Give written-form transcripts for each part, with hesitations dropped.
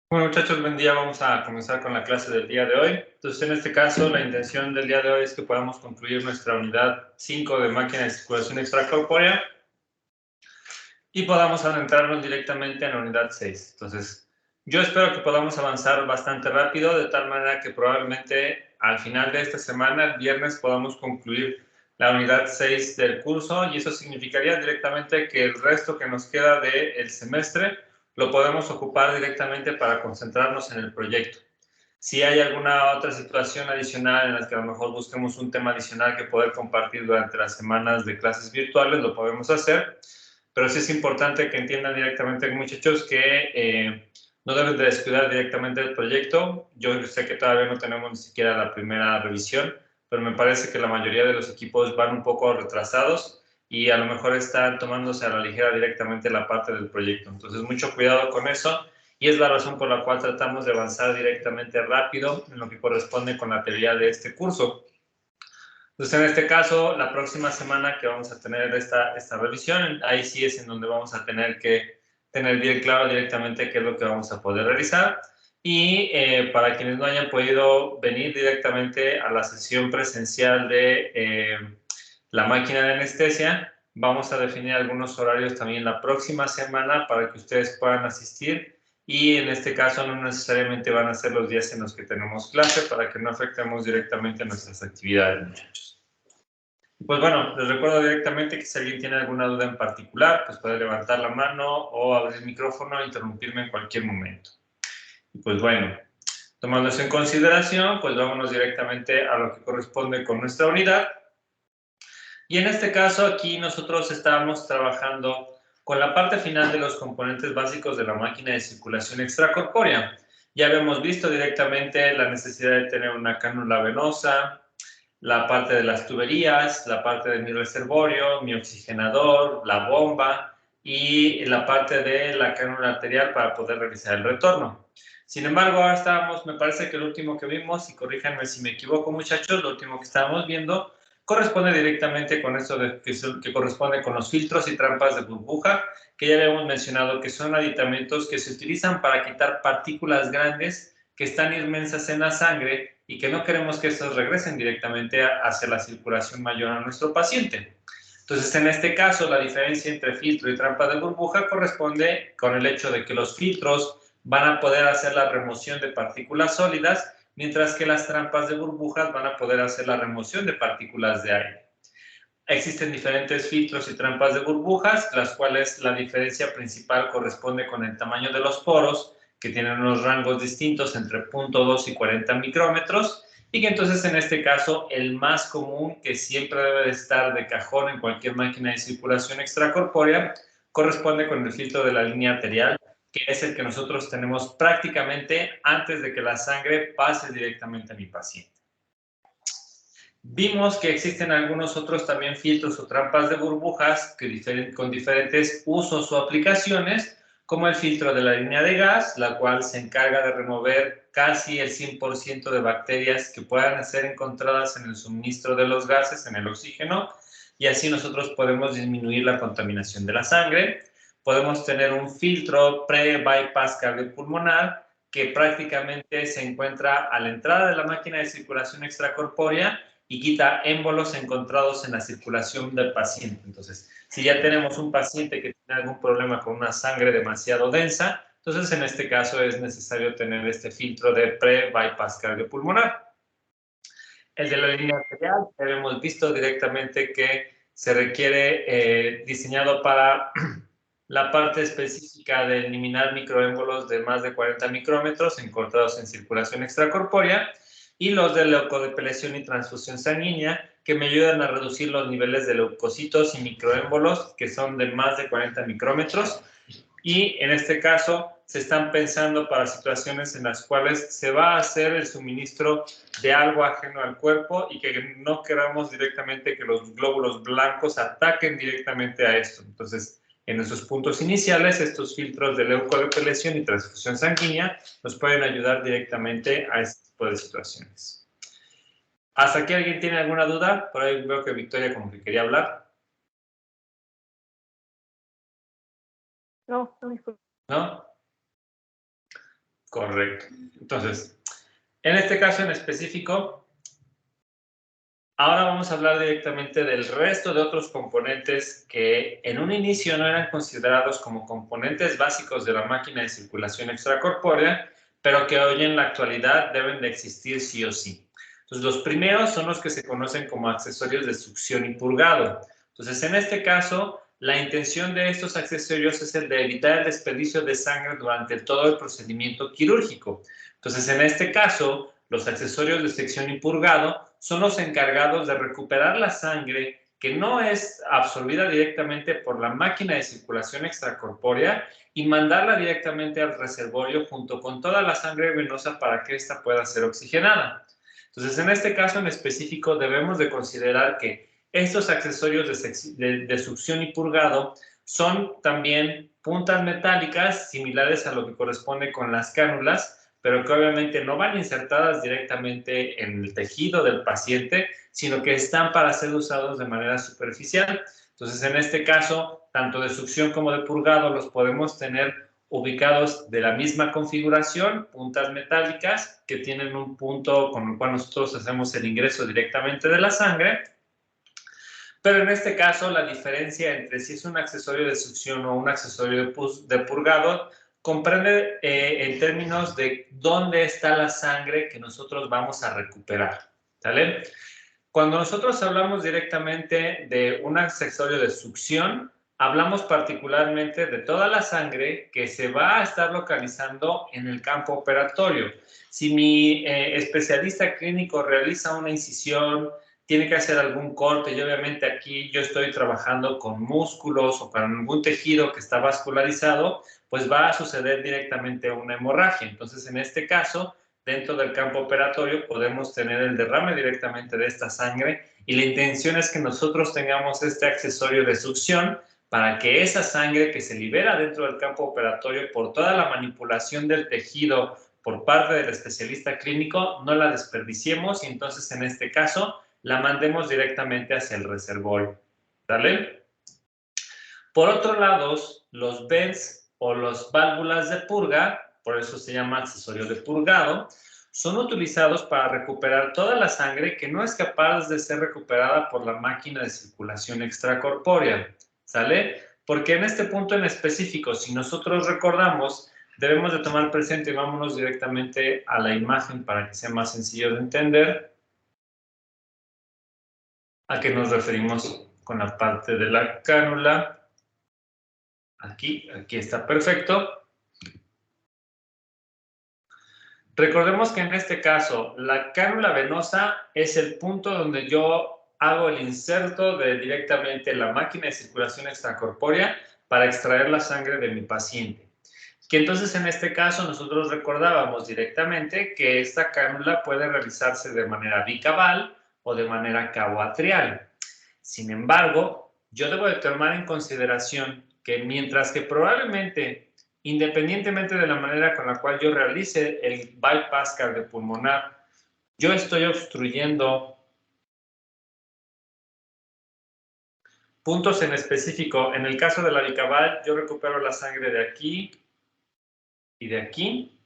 Bueno, muchachos, buen día. Vamos a comenzar con la clase del día de hoy. Entonces, en este caso, la intención del día de hoy es que podamos concluir nuestra unidad 5 de máquina de circulación extracorpórea y podamos adentrarnos directamente en la unidad 6. Entonces, yo espero que podamos avanzar bastante rápido, de tal manera que probablemente al final de esta semana, el viernes, podamos concluir la unidad 6 del curso, y eso significaría directamente que el resto que nos queda del semestre lo podemos ocupar directamente para concentrarnos en el proyecto. Si hay alguna otra situación adicional en la que a lo mejor busquemos un tema adicional que poder compartir durante las semanas de clases virtuales, lo podemos hacer. Pero sí es importante que entiendan directamente, muchachos, que no deben de descuidar directamente el proyecto. Yo sé que todavía no tenemos ni siquiera la primera revisión, pero me parece que la mayoría de los equipos van un poco retrasados y a lo mejor están tomándose a la ligera directamente la parte del proyecto. Entonces, mucho cuidado con eso, y es la razón por la cual tratamos de avanzar directamente rápido en lo que corresponde con la teoría de este curso. Entonces, en este caso, la próxima semana que vamos a tener esta revisión, ahí sí es en donde vamos a tener que tener bien claro directamente qué es lo que vamos a poder realizar. Y para quienes no hayan podido venir directamente a la sesión presencial de la máquina de anestesia, vamos a definir algunos horarios también la próxima semana para que ustedes puedan asistir, y en este caso no necesariamente van a ser los días en los que tenemos clase para que no afectemos directamente nuestras actividades, muchachos. Pues bueno, les recuerdo directamente que si alguien tiene alguna duda en particular, pues puede levantar la mano o abrir el micrófono e interrumpirme en cualquier momento. Y pues bueno, tomando eso en consideración, pues vámonos directamente a lo que corresponde con nuestra unidad. Y en este caso aquí nosotros estábamos trabajando con la parte final de los componentes básicos de la máquina de circulación extracorpórea. Ya habíamos visto directamente la necesidad de tener una cánula venosa, la parte de las tuberías, la parte de mi reservorio, mi oxigenador, la bomba y la parte de la cánula arterial para poder realizar el retorno. Sin embargo, ahora estábamos, me parece que lo último que vimos, y corríjanme si me equivoco, muchachos, lo último que estábamos viendo corresponde directamente con eso que corresponde con los filtros y trampas de burbuja, que ya habíamos mencionado que son aditamentos que se utilizan para quitar partículas grandes que están inmersas en la sangre y que no queremos que estos regresen directamente hacia la circulación mayor a nuestro paciente. Entonces, en este caso, la diferencia entre filtro y trampa de burbuja corresponde con el hecho de que los filtros van a poder hacer la remoción de partículas sólidas, mientras que las trampas de burbujas van a poder hacer la remoción de partículas de aire. Existen diferentes filtros y trampas de burbujas, las cuales la diferencia principal corresponde con el tamaño de los poros, que tienen unos rangos distintos entre 0.2 y 40 micrómetros, y que entonces en este caso el más común, que siempre debe de estar de cajón en cualquier máquina de circulación extracorpórea, corresponde con el filtro de la línea arterial, que es el que nosotros tenemos prácticamente antes de que la sangre pase directamente a mi paciente. Vimos que existen algunos otros también filtros o trampas de burbujas con diferentes usos o aplicaciones, como el filtro de la línea de gas, la cual se encarga de remover casi el 100% de bacterias que puedan ser encontradas en el suministro de los gases, en el oxígeno, y así nosotros podemos disminuir la contaminación de la sangre. Podemos tener un filtro pre-bypass cardiopulmonar, que prácticamente se encuentra a la entrada de la máquina de circulación extracorpórea y quita émbolos encontrados en la circulación del paciente. Entonces, si ya tenemos un paciente que tiene algún problema con una sangre demasiado densa, entonces en este caso es necesario tener este filtro de pre-bypass cardiopulmonar. El de la línea arterial, hemos visto directamente que se requiere diseñado para la parte específica de eliminar microémbolos de más de 40 micrómetros encontrados en circulación extracorpórea, y los de leucodepleción y transfusión sanguínea, que me ayudan a reducir los niveles de leucocitos y microémbolos que son de más de 40 micrómetros. Y en este caso se están pensando para situaciones en las cuales se va a hacer el suministro de algo ajeno al cuerpo y que no queramos directamente que los glóbulos blancos ataquen directamente a esto. Entonces, en esos puntos iniciales, estos filtros de leucodepleción y transfusión sanguínea nos pueden ayudar directamente a este tipo de situaciones. ¿Hasta aquí alguien tiene alguna duda? Por ahí veo que Victoria como que quería hablar. No, no disculpe. ¿No? Correcto. Entonces, en este caso en específico, ahora vamos a hablar directamente del resto de otros componentes que en un inicio no eran considerados como componentes básicos de la máquina de circulación extracorpórea, pero que hoy en la actualidad deben de existir sí o sí. Entonces, los primeros son los que se conocen como accesorios de succión y purgado. Entonces, en este caso, la intención de estos accesorios es el de evitar el desperdicio de sangre durante todo el procedimiento quirúrgico. Entonces, en este caso, los accesorios de sección y purgado son los encargados de recuperar la sangre que no es absorbida directamente por la máquina de circulación extracorpórea y mandarla directamente al reservorio junto con toda la sangre venosa para que ésta pueda ser oxigenada. Entonces, en este caso en específico, debemos de considerar que estos accesorios de succión y purgado son también puntas metálicas similares a lo que corresponde con las cánulas, pero que obviamente no van insertadas directamente en el tejido del paciente, sino que están para ser usados de manera superficial. Entonces, en este caso, tanto de succión como de purgado los podemos tener ubicados de la misma configuración, puntas metálicas que tienen un punto con el cual nosotros hacemos el ingreso directamente de la sangre. Pero en este caso, la diferencia entre si es un accesorio de succión o un accesorio de purgado comprende en términos de dónde está la sangre que nosotros vamos a recuperar. ¿Sale? Cuando nosotros hablamos directamente de un accesorio de succión, hablamos particularmente de toda la sangre que se va a estar localizando en el campo operatorio. Si mi especialista clínico realiza una incisión, tiene que hacer algún corte y obviamente aquí yo estoy trabajando con músculos o con algún tejido que está vascularizado, pues va a suceder directamente una hemorragia. Entonces, en este caso, dentro del campo operatorio podemos tener el derrame directamente de esta sangre y la intención es que nosotros tengamos este accesorio de succión para que esa sangre que se libera dentro del campo operatorio por toda la manipulación del tejido por parte del especialista clínico no la desperdiciemos y entonces en este caso la mandemos directamente hacia el reservorio. ¿Vale? Por otro lado, los vents o las válvulas de purga, por eso se llama accesorio de purgado, son utilizados para recuperar toda la sangre que no es capaz de ser recuperada por la máquina de circulación extracorpórea. ¿Sale? Porque en este punto en específico, si nosotros recordamos, debemos de tomar presente y vámonos directamente a la imagen para que sea más sencillo de entender a qué nos referimos con la parte de la cánula. Aquí está perfecto. Recordemos que en este caso, la cánula venosa es el punto donde yo hago el inserto de directamente la máquina de circulación extracorpórea para extraer la sangre de mi paciente. Que entonces en este caso nosotros recordábamos directamente que esta cánula puede realizarse de manera bicaval o de manera cabo-atrial. Sin embargo, yo debo de tomar en consideración que mientras que probablemente, independientemente de la manera con la cual yo realice el bypass cardiopulmonar, yo estoy obstruyendo puntos en específico. En el caso de la bicaval, yo recupero la sangre de aquí y de aquí,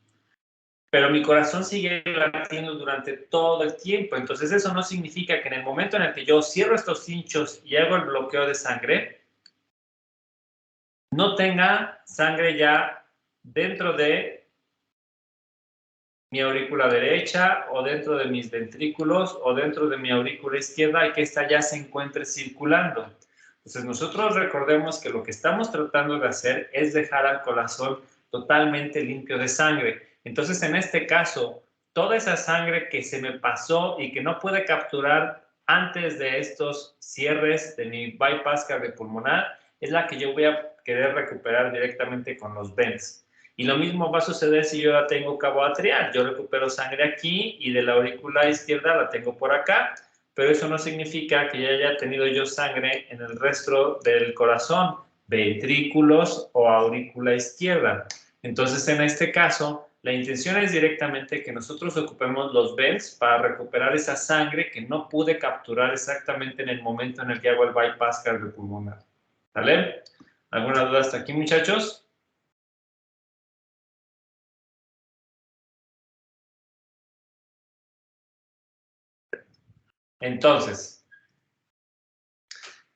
pero mi corazón sigue latiendo durante todo el tiempo. Entonces, eso no significa que en el momento en el que yo cierro estos cinchos y hago el bloqueo de sangre, no tenga sangre ya dentro de mi aurícula derecha o dentro de mis ventrículos o dentro de mi aurícula izquierda y que ésta ya se encuentre circulando. Entonces nosotros recordemos que lo que estamos tratando de hacer es dejar al corazón totalmente limpio de sangre. Entonces en este caso, toda esa sangre que se me pasó y que no pude capturar antes de estos cierres de mi bypass cardiopulmonar es la que yo voy a querer recuperar directamente con los vents. Y lo mismo va a suceder si yo la tengo cabo atrial. Yo recupero sangre aquí y de la aurícula izquierda la tengo por acá, pero eso no significa que ya haya tenido yo sangre en el resto del corazón, ventrículos o aurícula izquierda. Entonces, en este caso, la intención es directamente que nosotros ocupemos los vents para recuperar esa sangre que no pude capturar exactamente en el momento en el que hago el bypass cardiopulmonar. ¿Vale? ¿Alguna duda hasta aquí, muchachos? Entonces,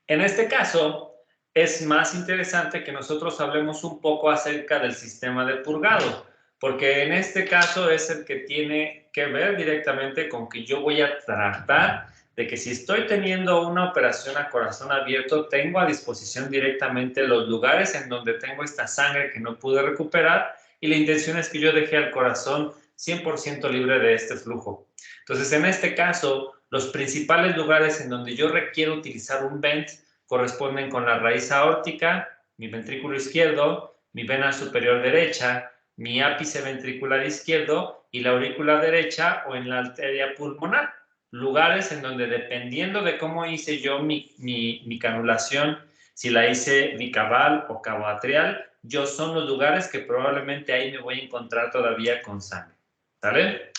en este caso, es más interesante que nosotros hablemos un poco acerca del sistema de purgado, porque en este caso es el que tiene que ver directamente con que yo voy a tratar de que si estoy teniendo una operación a corazón abierto, tengo a disposición directamente los lugares en donde tengo esta sangre que no pude recuperar y la intención es que yo deje al corazón 100% libre de este flujo. Entonces, en este caso, los principales lugares en donde yo requiero utilizar un vent corresponden con la raíz aórtica, mi ventrículo izquierdo, mi vena superior derecha, mi ápice ventricular izquierdo y la aurícula derecha o en la arteria pulmonar. Lugares en donde dependiendo de cómo hice yo mi canulación, si la hice bicaval o cavoatrial, son los lugares que probablemente ahí me voy a encontrar todavía con sangre. ¿Sale?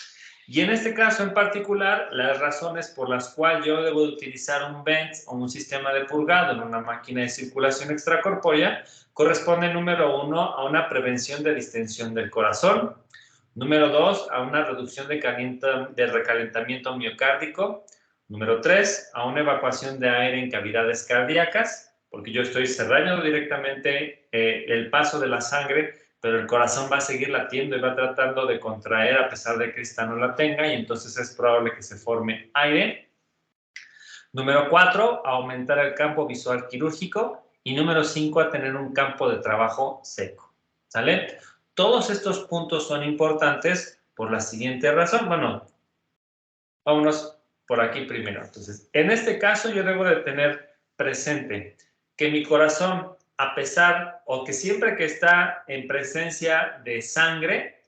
Y en este caso en particular, las razones por las cuales yo debo de utilizar un vent o un sistema de purgado en una máquina de circulación extracorpórea corresponde, número 1, a una prevención de distensión del corazón, número 2, a una reducción de recalentamiento miocárdico, número 3, a una evacuación de aire en cavidades cardíacas, porque yo estoy cerrando directamente el paso de la sangre, pero el corazón va a seguir latiendo y va tratando de contraer a pesar de que esta no la tenga y entonces es probable que se forme aire. Número 4, a aumentar el campo visual quirúrgico y número 5, a tener un campo de trabajo seco. ¿Sale? Todos estos puntos son importantes por la siguiente razón. Bueno, vámonos por aquí primero. Entonces, en este caso yo debo de tener presente que mi corazón, a pesar o que siempre que está en presencia de sangre,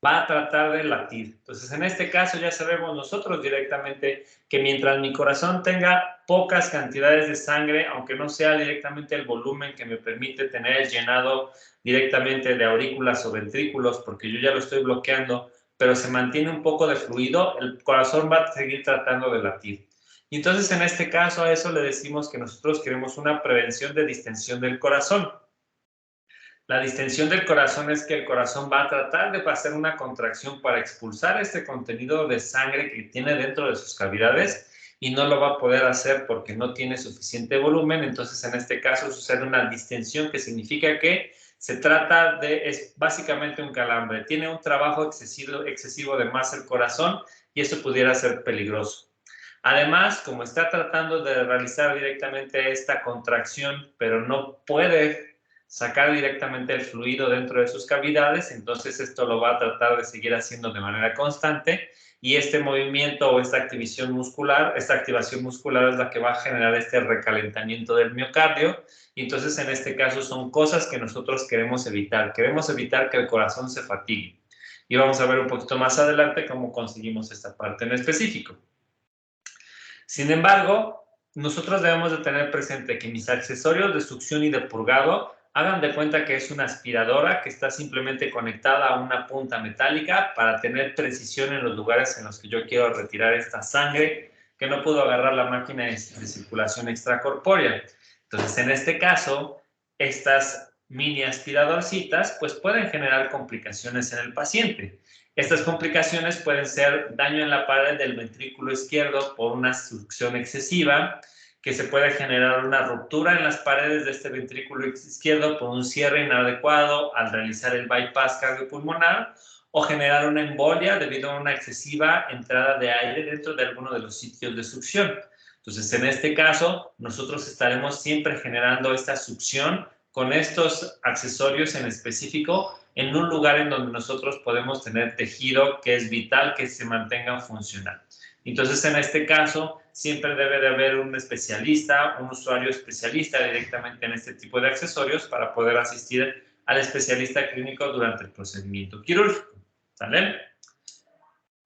va a tratar de latir. Entonces, en este caso ya sabemos nosotros directamente que mientras mi corazón tenga pocas cantidades de sangre, aunque no sea directamente el volumen que me permite tener llenado directamente de aurículas o ventrículos, porque yo ya lo estoy bloqueando, pero se mantiene un poco de fluido, el corazón va a seguir tratando de latir. Y entonces, en este caso, a eso le decimos que nosotros queremos una prevención de distensión del corazón. La distensión del corazón es que el corazón va a tratar de hacer una contracción para expulsar este contenido de sangre que tiene dentro de sus cavidades y no lo va a poder hacer porque no tiene suficiente volumen. Entonces, en este caso, sucede una distensión que significa que se trata de, es básicamente un calambre. Tiene un trabajo excesivo de más el corazón y eso pudiera ser peligroso. Además, como está tratando de realizar directamente esta contracción, pero no puede sacar directamente el fluido dentro de sus cavidades, entonces esto lo va a tratar de seguir haciendo de manera constante y este movimiento o esta activación muscular es la que va a generar este recalentamiento del miocardio y entonces en este caso son cosas que nosotros queremos evitar. Queremos evitar que el corazón se fatigue y vamos a ver un poquito más adelante cómo conseguimos esta parte en específico. Sin embargo, nosotros debemos de tener presente que mis accesorios de succión y de purgado hagan de cuenta que es una aspiradora que está simplemente conectada a una punta metálica para tener precisión en los lugares en los que yo quiero retirar esta sangre que no pudo agarrar la máquina de circulación extracorpórea. Entonces, en este caso, estas mini aspiradorcitas pues pueden generar complicaciones en el paciente. Estas complicaciones pueden ser daño en la pared del ventrículo izquierdo por una succión excesiva, que se puede generar una ruptura en las paredes de este ventrículo izquierdo por un cierre inadecuado al realizar el bypass cardiopulmonar, o generar una embolia debido a una excesiva entrada de aire dentro de alguno de los sitios de succión. Entonces, en este caso, nosotros estaremos siempre generando esta succión con estos accesorios en específico en un lugar en donde nosotros podemos tener tejido que es vital que se mantenga funcional. Entonces, en este caso, siempre debe de haber un especialista, un usuario especialista directamente en este tipo de accesorios para poder asistir al especialista clínico durante el procedimiento quirúrgico. ¿Sale?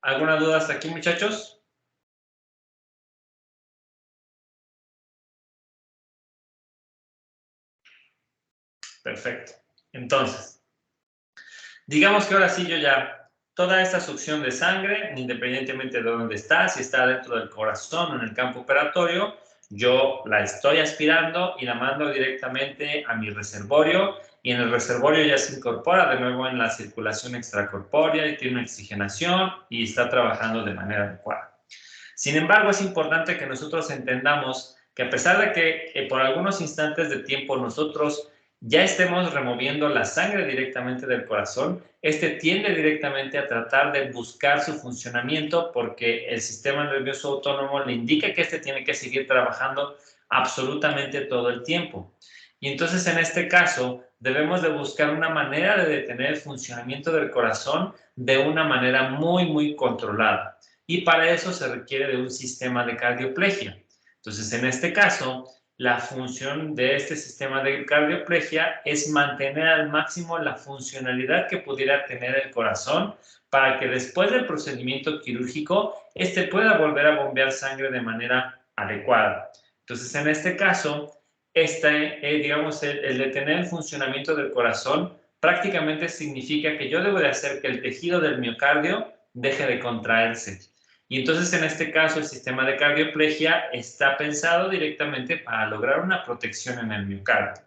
¿Alguna duda hasta aquí, muchachos? Perfecto. Entonces, digamos que ahora sí yo ya, toda esta succión de sangre, independientemente de dónde está, si está dentro del corazón o en el campo operatorio, yo la estoy aspirando y la mando directamente a mi reservorio y en el reservorio ya se incorpora de nuevo en la circulación extracorpórea y tiene una oxigenación y está trabajando de manera adecuada. Sin embargo, es importante que nosotros entendamos que a pesar de que por algunos instantes de tiempo nosotros ya estemos removiendo la sangre directamente del corazón, este tiende directamente a tratar de buscar su funcionamiento porque el sistema nervioso autónomo le indica que este tiene que seguir trabajando absolutamente todo el tiempo. Y entonces en este caso debemos de buscar una manera de detener el funcionamiento del corazón de una manera muy controlada. Y para eso se requiere de un sistema de cardioplegia. Entonces en este caso, la función de este sistema de cardioplegia es mantener al máximo la funcionalidad que pudiera tener el corazón para que después del procedimiento quirúrgico, este pueda volver a bombear sangre de manera adecuada. Entonces, en este caso, digamos, el detener el funcionamiento del corazón prácticamente significa que yo debo de hacer que el tejido del miocardio deje de contraerse. Y entonces, en este caso, el sistema de cardioplegia está pensado directamente para lograr una protección en el miocardio.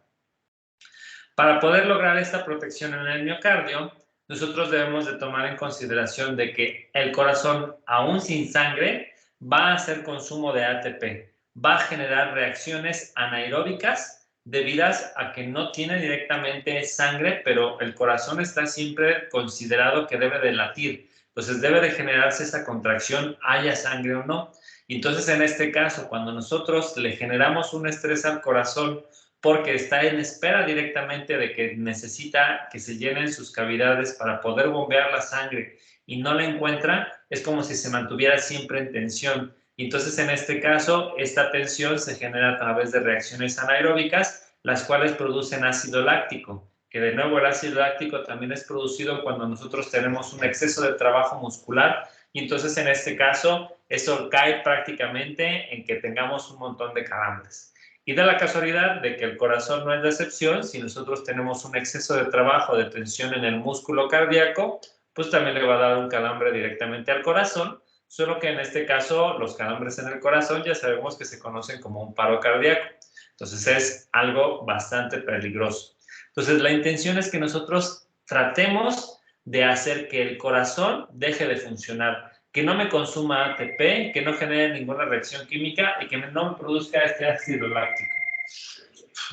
Para poder lograr esta protección en el miocardio, nosotros debemos de tomar en consideración de que el corazón, aún sin sangre, va a hacer consumo de ATP, va a generar reacciones anaeróbicas debidas a que no tiene directamente sangre, pero el corazón está siempre considerado que debe de latir. Entonces debe de generarse esa contracción, haya sangre o no. Y entonces en este caso, cuando nosotros le generamos un estrés al corazón porque está en espera directamente de que necesita que se llenen sus cavidades para poder bombear la sangre y no la encuentra, es como si se mantuviera siempre en tensión. Y entonces en este caso, esta tensión se genera a través de reacciones anaeróbicas, las cuales producen ácido láctico, que de nuevo el ácido láctico también es producido cuando nosotros tenemos un exceso de trabajo muscular y entonces en este caso eso cae prácticamente en que tengamos un montón de calambres. Y da la casualidad de que el corazón no es la excepción. Si nosotros tenemos un exceso de trabajo, de tensión en el músculo cardíaco, pues también le va a dar un calambre directamente al corazón, solo que en este caso los calambres en el corazón ya sabemos que se conocen como un paro cardíaco. Entonces es algo bastante peligroso. Entonces la intención es que nosotros tratemos de hacer que el corazón deje de funcionar, que no me consuma ATP, que no genere ninguna reacción química y que no me produzca este ácido láctico.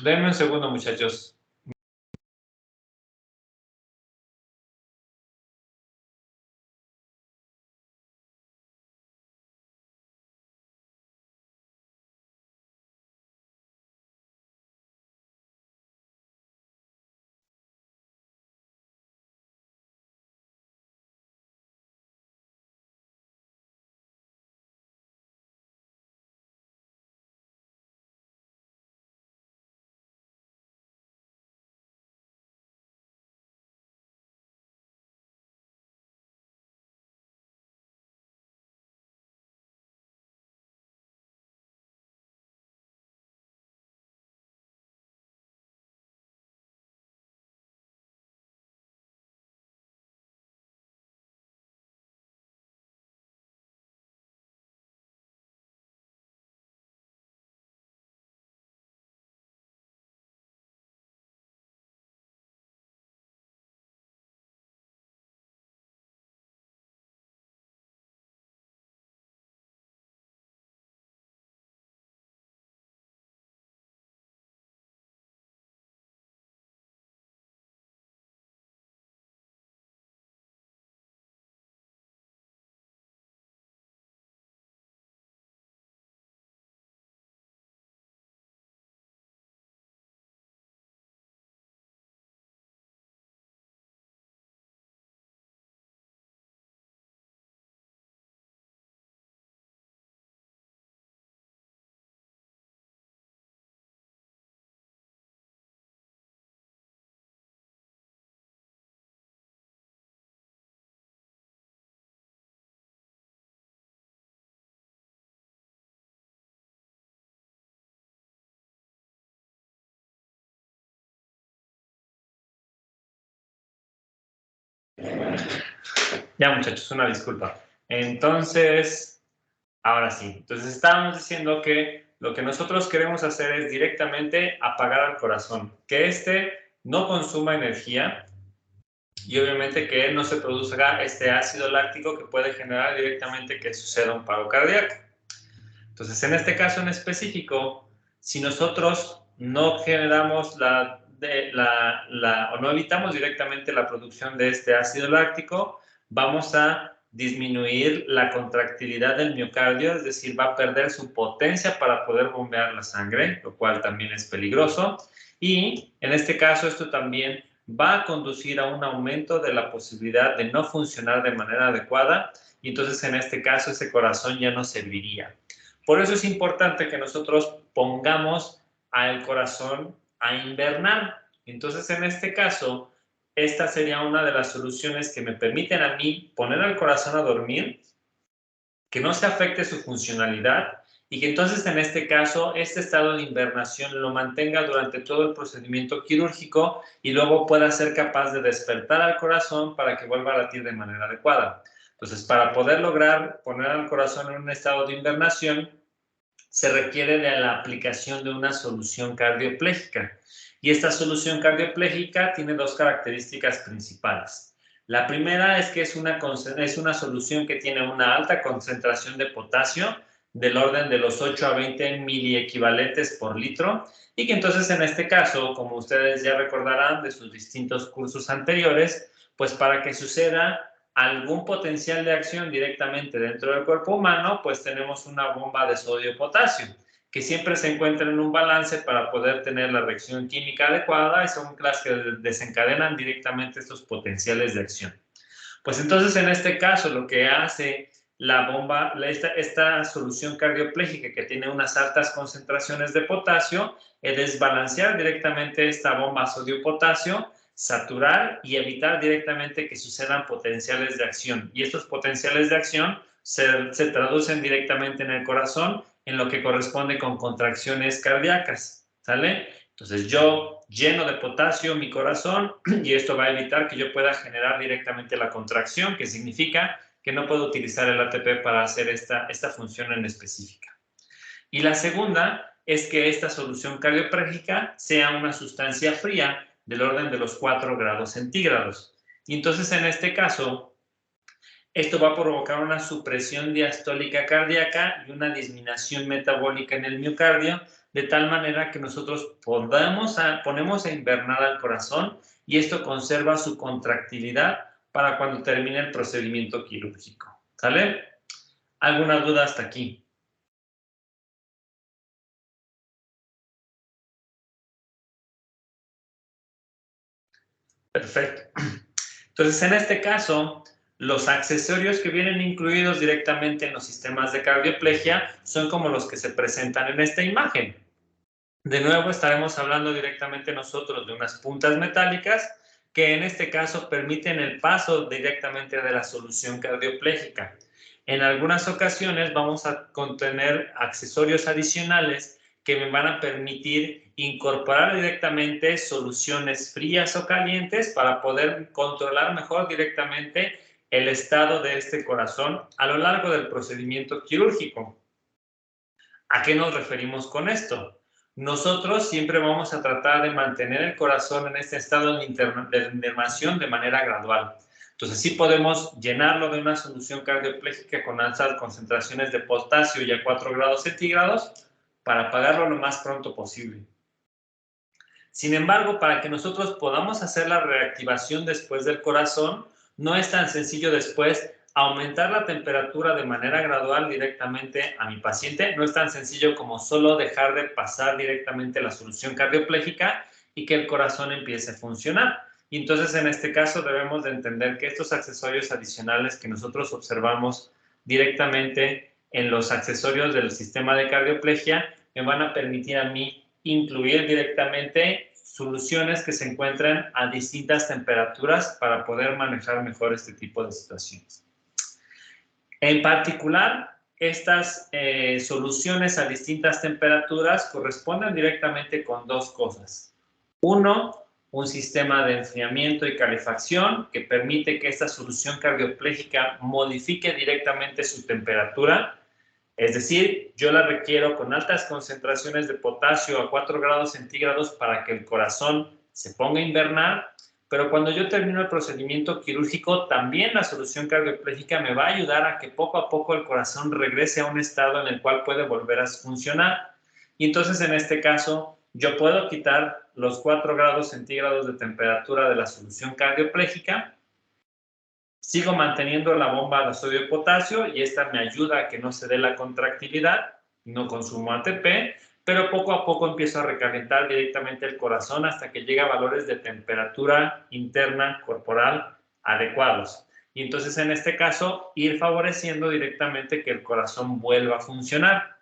Denme un segundo, muchachos. Ya, muchachos, una disculpa. Entonces, ahora sí. Entonces, estábamos diciendo que lo que nosotros queremos hacer es directamente apagar al corazón, que este no consuma energía y obviamente que no se produzca este ácido láctico que puede generar directamente que suceda un paro cardíaco. Entonces, en este caso en específico, si nosotros no generamos o no evitamos directamente la producción de este ácido láctico, vamos a disminuir la contractilidad del miocardio, es decir, va a perder su potencia para poder bombear la sangre, lo cual también es peligroso. Y en este caso, esto también va a conducir a un aumento de la posibilidad de no funcionar de manera adecuada, y entonces en este caso ese corazón ya no serviría. Por eso es importante que nosotros pongamos al corazón a invernar. Entonces, en este caso, esta sería una de las soluciones que me permiten a mí poner al corazón a dormir, que no se afecte su funcionalidad y que entonces en este caso este estado de invernación lo mantenga durante todo el procedimiento quirúrgico y luego pueda ser capaz de despertar al corazón para que vuelva a latir de manera adecuada. Entonces, para poder lograr poner al corazón en un estado de invernación, se requiere de la aplicación de una solución cardioplégica. Y esta solución cardioplégica tiene dos características principales. La primera es que es una solución que tiene una alta concentración de potasio, del orden de los 8 a 20 miliequivalentes por litro, y que entonces en este caso, como ustedes ya recordarán de sus distintos cursos anteriores, pues para que suceda algún potencial de acción directamente dentro del cuerpo humano, pues tenemos una bomba de sodio-potasio, que siempre se encuentra en un balance para poder tener la reacción química adecuada y son las que desencadenan directamente estos potenciales de acción. Pues entonces en este caso lo que hace la bomba, esta solución cardioplégica que tiene unas altas concentraciones de potasio, es desbalancear directamente esta bomba sodio-potasio, saturar y evitar directamente que sucedan potenciales de acción. Y estos potenciales de acción se traducen directamente en el corazón en lo que corresponde con contracciones cardíacas, ¿sale? Entonces yo lleno de potasio mi corazón y esto va a evitar que yo pueda generar directamente la contracción, que significa que no puedo utilizar el ATP para hacer esta función en específica. Y la segunda es que esta solución cardioplégica sea una sustancia fría del orden de los 4 grados centígrados. Y entonces en este caso, esto va a provocar una supresión diastólica cardíaca y una disminución metabólica en el miocardio, de tal manera que nosotros ponemos a invernar al corazón y esto conserva su contractilidad para cuando termine el procedimiento quirúrgico. ¿Sale? ¿Alguna duda hasta aquí? Perfecto. Entonces, en este caso, los accesorios que vienen incluidos directamente en los sistemas de cardioplegia son como los que se presentan en esta imagen. De nuevo, estaremos hablando directamente nosotros de unas puntas metálicas que en este caso permiten el paso directamente de la solución cardioplégica. En algunas ocasiones vamos a contener accesorios adicionales que me van a permitir incorporar directamente soluciones frías o calientes para poder controlar mejor directamente el estado de este corazón a lo largo del procedimiento quirúrgico. ¿A qué nos referimos con esto? Nosotros siempre vamos a tratar de mantener el corazón en este estado de innervación de manera gradual. Entonces, sí podemos llenarlo de una solución cardioplégica con altas concentraciones de potasio y a 4 grados centígrados para apagarlo lo más pronto posible. Sin embargo, para que nosotros podamos hacer la reactivación después del corazón, no es tan sencillo después aumentar la temperatura de manera gradual directamente a mi paciente. No es tan sencillo como solo dejar de pasar directamente la solución cardioplégica y que el corazón empiece a funcionar. Y entonces, en este caso, debemos de entender que estos accesorios adicionales que nosotros observamos directamente en los accesorios del sistema de cardioplegia me van a permitir a mí incluir directamente soluciones que se encuentran a distintas temperaturas para poder manejar mejor este tipo de situaciones. En particular, estas soluciones a distintas temperaturas corresponden directamente con dos cosas. Uno, un sistema de enfriamiento y calefacción que permite que esta solución cardioplégica modifique directamente su temperatura. Es decir, yo la requiero con altas concentraciones de potasio a 4 grados centígrados para que el corazón se ponga a invernar, Pero cuando yo termino el procedimiento quirúrgico, también la solución cardioplégica me va a ayudar a que poco a poco el corazón regrese a un estado en el cual puede volver a funcionar. Y entonces, en este caso, yo puedo quitar los 4 grados centígrados de temperatura de la solución cardioplégica. Sigo manteniendo la bomba de sodio y potasio y esta me ayuda a que no se dé la contractilidad, no consumo ATP, pero poco a poco empiezo a recalentar directamente el corazón hasta que llega a valores de temperatura interna corporal adecuados. Y entonces, en este caso, ir favoreciendo directamente que el corazón vuelva a funcionar.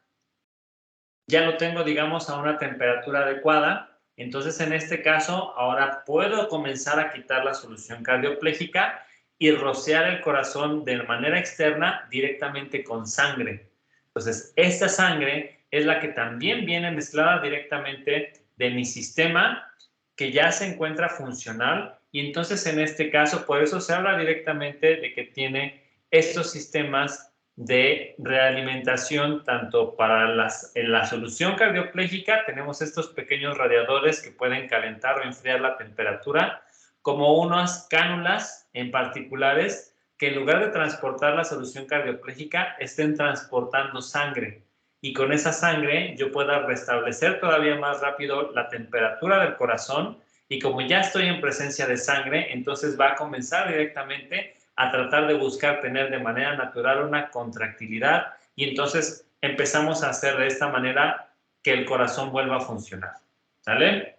Ya lo tengo, digamos, a una temperatura adecuada. Entonces, en este caso, ahora puedo comenzar a quitar la solución cardioplégica y rociar el corazón de manera externa directamente con sangre. Entonces, esta sangre es la que también viene mezclada directamente de mi sistema, que ya se encuentra funcional. Y entonces, en este caso, por eso se habla directamente de que tiene estos sistemas de realimentación, tanto para en la solución cardioplégica, tenemos estos pequeños radiadores que pueden calentar o enfriar la temperatura, como unas cánulas en particulares que en lugar de transportar la solución cardioplégica, estén transportando sangre. Y con esa sangre yo pueda restablecer todavía más rápido la temperatura del corazón, y como ya estoy en presencia de sangre, entonces va a comenzar directamente a tratar de buscar tener de manera natural una contractilidad, y entonces empezamos a hacer de esta manera que el corazón vuelva a funcionar. ¿Sale?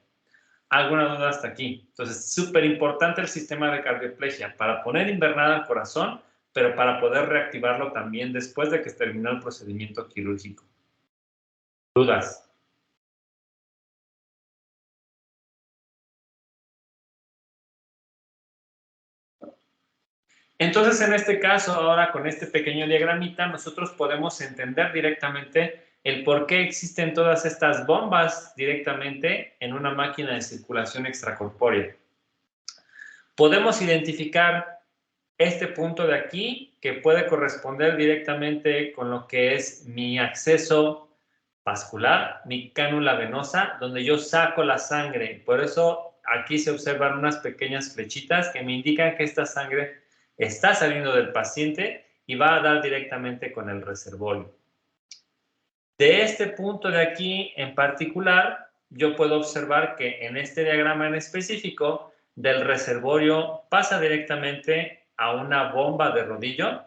¿Alguna duda hasta aquí? Entonces, súper importante el sistema de cardioplegia para poner invernada el corazón, pero para poder reactivarlo también después de que terminó el procedimiento quirúrgico. ¿Dudas? Entonces, en este caso, ahora con este pequeño diagramita, nosotros podemos entender directamente el por qué existen todas estas bombas directamente en una máquina de circulación extracorpórea. Podemos identificar este punto de aquí, que puede corresponder directamente con lo que es mi acceso vascular, mi cánula venosa, donde yo saco la sangre. Por eso aquí se observan unas pequeñas flechitas que me indican que esta sangre está saliendo del paciente y va a dar directamente con el reservorio. De este punto de aquí en particular, yo puedo observar que en este diagrama en específico, del reservorio pasa directamente a una bomba de rodillo.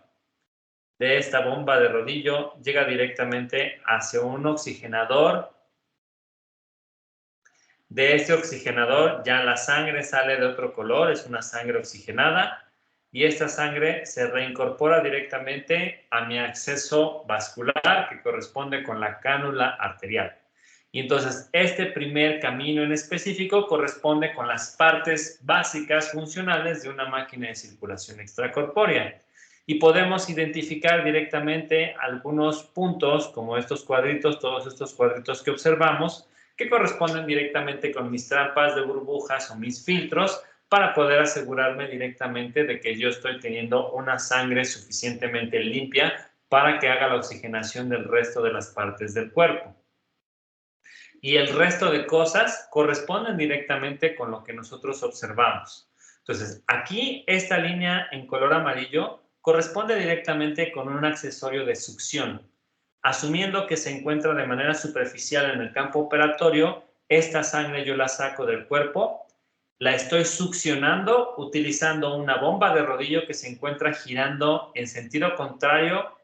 De esta bomba de rodillo llega directamente hacia un oxigenador. De este oxigenador ya la sangre sale de otro color, es una sangre oxigenada, y esta sangre se reincorpora directamente a mi acceso vascular, que corresponde con la cánula arterial. Y entonces este primer camino en específico corresponde con las partes básicas funcionales de una máquina de circulación extracorpórea. Y podemos identificar directamente algunos puntos, como estos cuadritos, todos estos cuadritos que observamos, que corresponden directamente con mis trampas de burbujas o mis filtros, para poder asegurarme directamente de que yo estoy teniendo una sangre suficientemente limpia para que haga la oxigenación del resto de las partes del cuerpo. Y el resto de cosas corresponden directamente con lo que nosotros observamos. Entonces, aquí esta línea en color amarillo corresponde directamente con un accesorio de succión. Asumiendo que se encuentra de manera superficial en el campo operatorio, esta sangre yo la saco del cuerpo, la estoy succionando utilizando una bomba de rodillo que se encuentra girando en sentido contrario,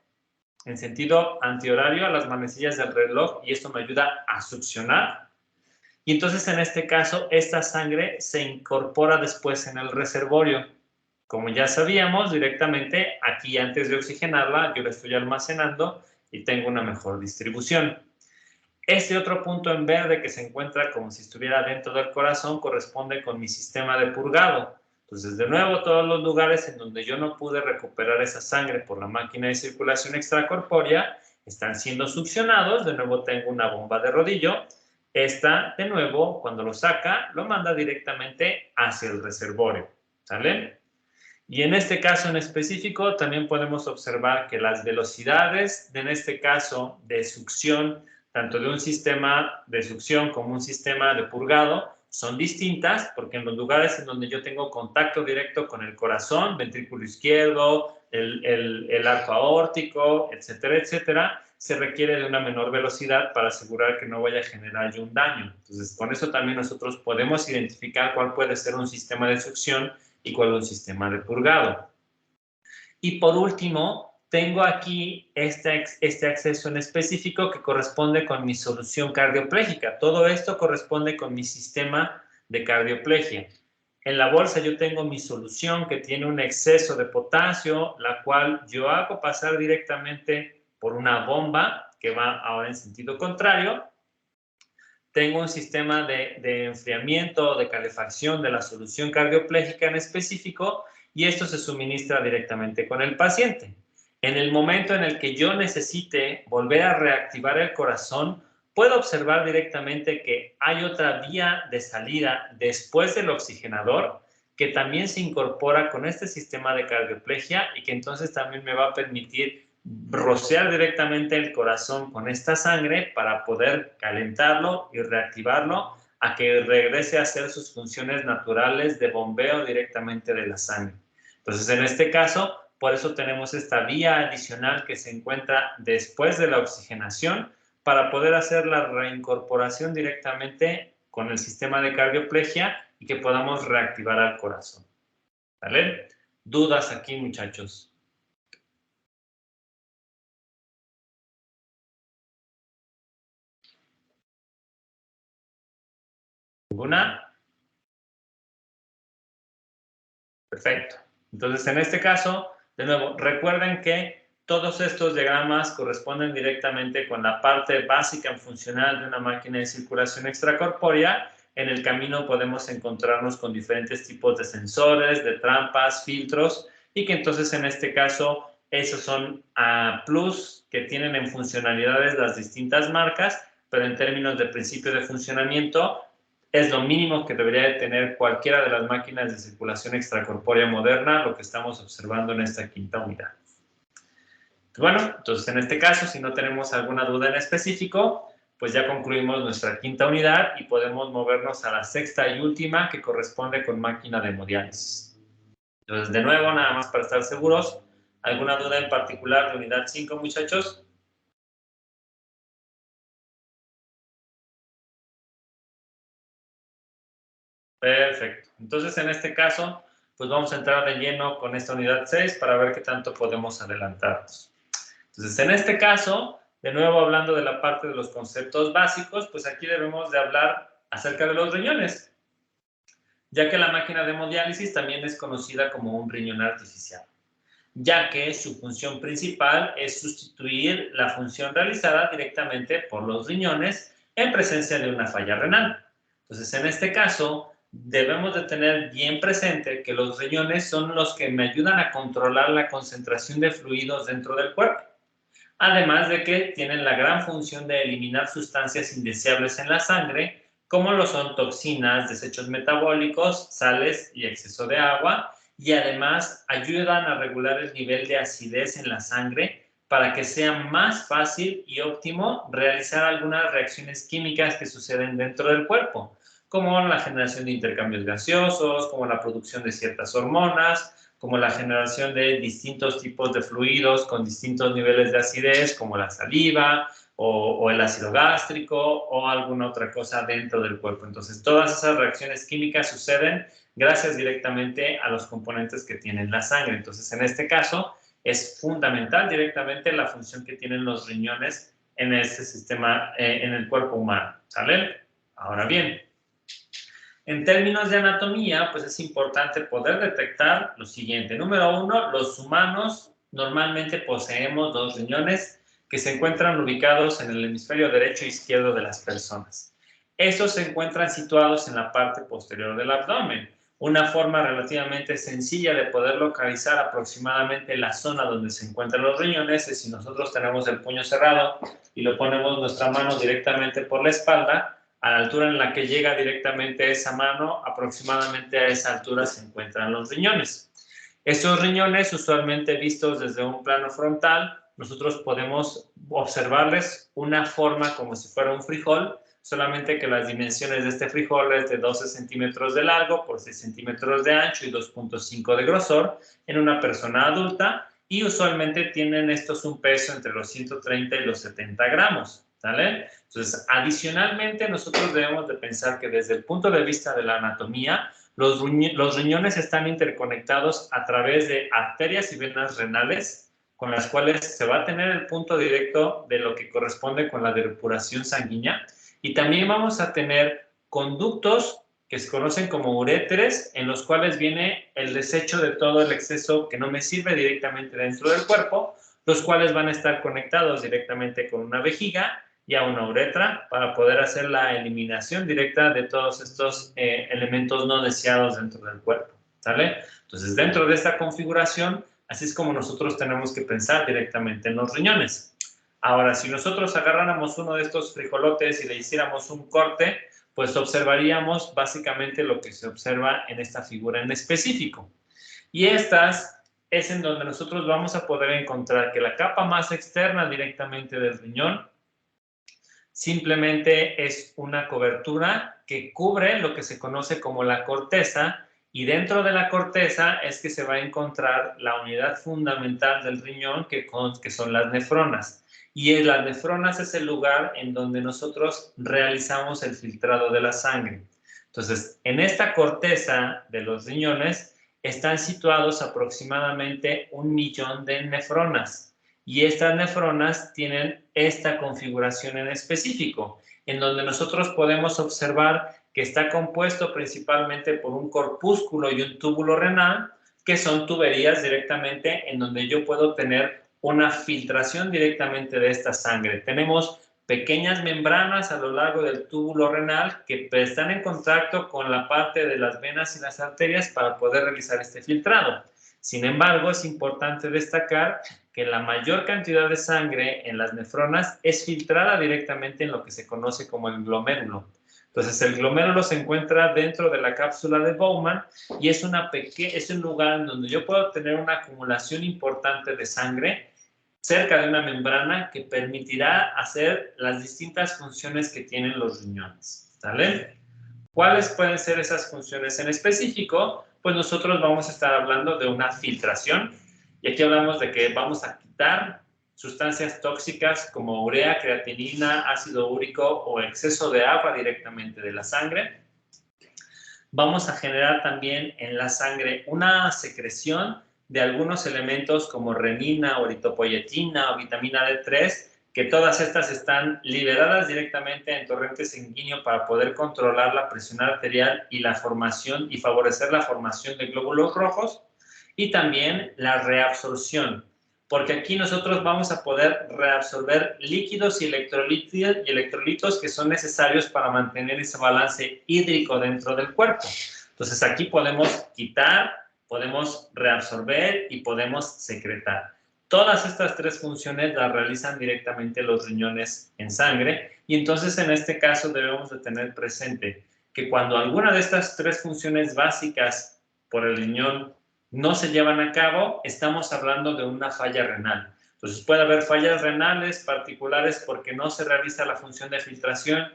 en sentido antihorario a las manecillas del reloj, y esto me ayuda a succionar. Y entonces, en este caso, esta sangre se incorpora después en el reservorio. Como ya sabíamos, directamente aquí, antes de oxigenarla, yo la estoy almacenando y tengo una mejor distribución. Este otro punto en verde que se encuentra como si estuviera dentro del corazón corresponde con mi sistema de purgado. Entonces, de nuevo, todos los lugares en donde yo no pude recuperar esa sangre por la máquina de circulación extracorpórea están siendo succionados. De nuevo tengo una bomba de rodillo. Esta, de nuevo, cuando lo saca, lo manda directamente hacia el reservorio. ¿Sale? Y en este caso en específico también podemos observar que las velocidades, en este caso de succión, tanto de un sistema de succión como un sistema de purgado, son distintas porque en los lugares en donde yo tengo contacto directo con el corazón, ventrículo izquierdo, el arco aórtico, etcétera, etcétera, se requiere de una menor velocidad para asegurar que no vaya a generar yo un daño. Entonces, con eso también nosotros podemos identificar cuál puede ser un sistema de succión y cuál un sistema de purgado. Y por último, tengo aquí este acceso en específico que corresponde con mi solución cardioplégica. Todo esto corresponde con mi sistema de cardioplegia. En la bolsa yo tengo mi solución que tiene un exceso de potasio, la cual yo hago pasar directamente por una bomba que va ahora en sentido contrario. Tengo un sistema de enfriamiento o de calefacción de la solución cardioplégica en específico y esto se suministra directamente con el paciente. En el momento en el que yo necesite volver a reactivar el corazón, puedo observar directamente que hay otra vía de salida después del oxigenador que también se incorpora con este sistema de cardioplegia y que entonces también me va a permitir rociar directamente el corazón con esta sangre para poder calentarlo y reactivarlo a que regrese a hacer sus funciones naturales de bombeo directamente de la sangre. Entonces, en este caso, por eso tenemos esta vía adicional que se encuentra después de la oxigenación para poder hacer la reincorporación directamente con el sistema de cardioplegia y que podamos reactivar al corazón. ¿Vale? ¿Dudas aquí, muchachos? ¿Ninguna? Perfecto. Entonces, en este caso, de nuevo, recuerden que todos estos diagramas corresponden directamente con la parte básica funcional de una máquina de circulación extracorpórea. En el camino podemos encontrarnos con diferentes tipos de sensores, de trampas, filtros, y que entonces en este caso esos son plus que tienen en funcionalidades las distintas marcas, pero en términos de principio de funcionamiento es lo mínimo que debería de tener cualquiera de las máquinas de circulación extracorpórea moderna, lo que estamos observando en esta quinta unidad. Bueno, entonces en este caso, si no tenemos alguna duda en específico, pues ya concluimos nuestra quinta unidad y podemos movernos a la sexta y última, que corresponde con máquina de hemodiálisis. Entonces, de nuevo, nada más para estar seguros, ¿alguna duda en particular de unidad 5, muchachos? Perfecto. Entonces, en este caso, pues vamos a entrar de lleno con esta unidad 6 para ver qué tanto podemos adelantarnos. Entonces, en este caso, de nuevo hablando de la parte de los conceptos básicos, pues aquí debemos de hablar acerca de los riñones, ya que la máquina de hemodiálisis también es conocida como un riñón artificial, ya que su función principal es sustituir la función realizada directamente por los riñones en presencia de una falla renal. Entonces, en este caso, debemos de tener bien presente que los riñones son los que me ayudan a controlar la concentración de fluidos dentro del cuerpo. Además de que tienen la gran función de eliminar sustancias indeseables en la sangre, como lo son toxinas, desechos metabólicos, sales y exceso de agua, y además ayudan a regular el nivel de acidez en la sangre para que sea más fácil y óptimo realizar algunas reacciones químicas que suceden dentro del cuerpo, como la generación de intercambios gaseosos, como la producción de ciertas hormonas, como la generación de distintos tipos de fluidos con distintos niveles de acidez, como la saliva o el ácido gástrico o alguna otra cosa dentro del cuerpo. Entonces, todas esas reacciones químicas suceden gracias directamente a los componentes que tiene la sangre. Entonces, en este caso, es fundamental directamente la función que tienen los riñones en este sistema, en el cuerpo humano. ¿Sale? Ahora bien, en términos de anatomía, pues es importante poder detectar lo siguiente. Número uno, los humanos normalmente poseemos dos riñones que se encuentran ubicados en el hemisferio derecho e izquierdo de las personas. Estos se encuentran situados en la parte posterior del abdomen. Una forma relativamente sencilla de poder localizar aproximadamente la zona donde se encuentran los riñones es si nosotros tenemos el puño cerrado y lo ponemos nuestra mano directamente por la espalda. A la altura en la que llega directamente esa mano, aproximadamente a esa altura se encuentran los riñones. Estos riñones, usualmente vistos desde un plano frontal, nosotros podemos observarles una forma como si fuera un frijol, solamente que las dimensiones de este frijol es de 12 centímetros de largo por 6 centímetros de ancho y 2.5 de grosor en una persona adulta, y usualmente tienen estos un peso entre los 130 y los 70 gramos, ¿sale? Entonces, adicionalmente, nosotros debemos de pensar que desde el punto de vista de la anatomía, los riñones están interconectados a través de arterias y venas renales, con las cuales se va a tener el punto directo de lo que corresponde con la depuración sanguínea. Y también vamos a tener conductos que se conocen como uréteres, en los cuales viene el desecho de todo el exceso que no me sirve directamente dentro del cuerpo, los cuales van a estar conectados directamente con una vejiga y a una uretra para poder hacer la eliminación directa de todos estos elementos no deseados dentro del cuerpo, ¿sale? Entonces, dentro de esta configuración, así es como nosotros tenemos que pensar directamente en los riñones. Ahora, si nosotros agarráramos uno de estos frijolotes y le hiciéramos un corte, pues observaríamos básicamente lo que se observa en esta figura en específico. Y estas es en donde nosotros vamos a poder encontrar que la capa más externa directamente del riñón simplemente es una cobertura que cubre lo que se conoce como la corteza, y dentro de la corteza es que se va a encontrar la unidad fundamental del riñón, que son las nefronas. Y las nefronas es el lugar en donde nosotros realizamos el filtrado de la sangre. Entonces, en esta corteza de los riñones están situados aproximadamente 1 millón de nefronas. Y estas nefronas tienen esta configuración en específico, en donde nosotros podemos observar que está compuesto principalmente por un corpúsculo y un túbulo renal, que son tuberías directamente en donde yo puedo tener una filtración directamente de esta sangre. Tenemos pequeñas membranas a lo largo del túbulo renal que están en contacto con la parte de las venas y las arterias para poder realizar este filtrado. Sin embargo, es importante destacar que la mayor cantidad de sangre en las nefronas es filtrada directamente en lo que se conoce como el glomérulo. Entonces, el glomérulo se encuentra dentro de la cápsula de Bowman y es un lugar en donde yo puedo tener una acumulación importante de sangre cerca de una membrana que permitirá hacer las distintas funciones que tienen los riñones, ¿sale? ¿Cuáles pueden ser esas funciones en específico? Pues nosotros vamos a estar hablando de una filtración, y aquí hablamos de que vamos a quitar sustancias tóxicas como urea, creatinina, ácido úrico o exceso de agua directamente de la sangre. Vamos a generar también en la sangre una secreción de algunos elementos como renina, eritropoyetina o vitamina D3, que todas estas están liberadas directamente en torrente sanguíneo para poder controlar la presión arterial y la formación y favorecer la formación de glóbulos rojos, y también la reabsorción, porque aquí nosotros vamos a poder reabsorber líquidos y electrolitos que son necesarios para mantener ese balance hídrico dentro del cuerpo. Entonces aquí podemos quitar, podemos reabsorber y podemos secretar. Todas estas tres funciones las realizan directamente los riñones en sangre, y entonces en este caso debemos de tener presente que cuando alguna de estas tres funciones básicas por el riñón no se llevan a cabo, estamos hablando de una falla renal. Entonces puede haber fallas renales particulares porque no se realiza la función de filtración,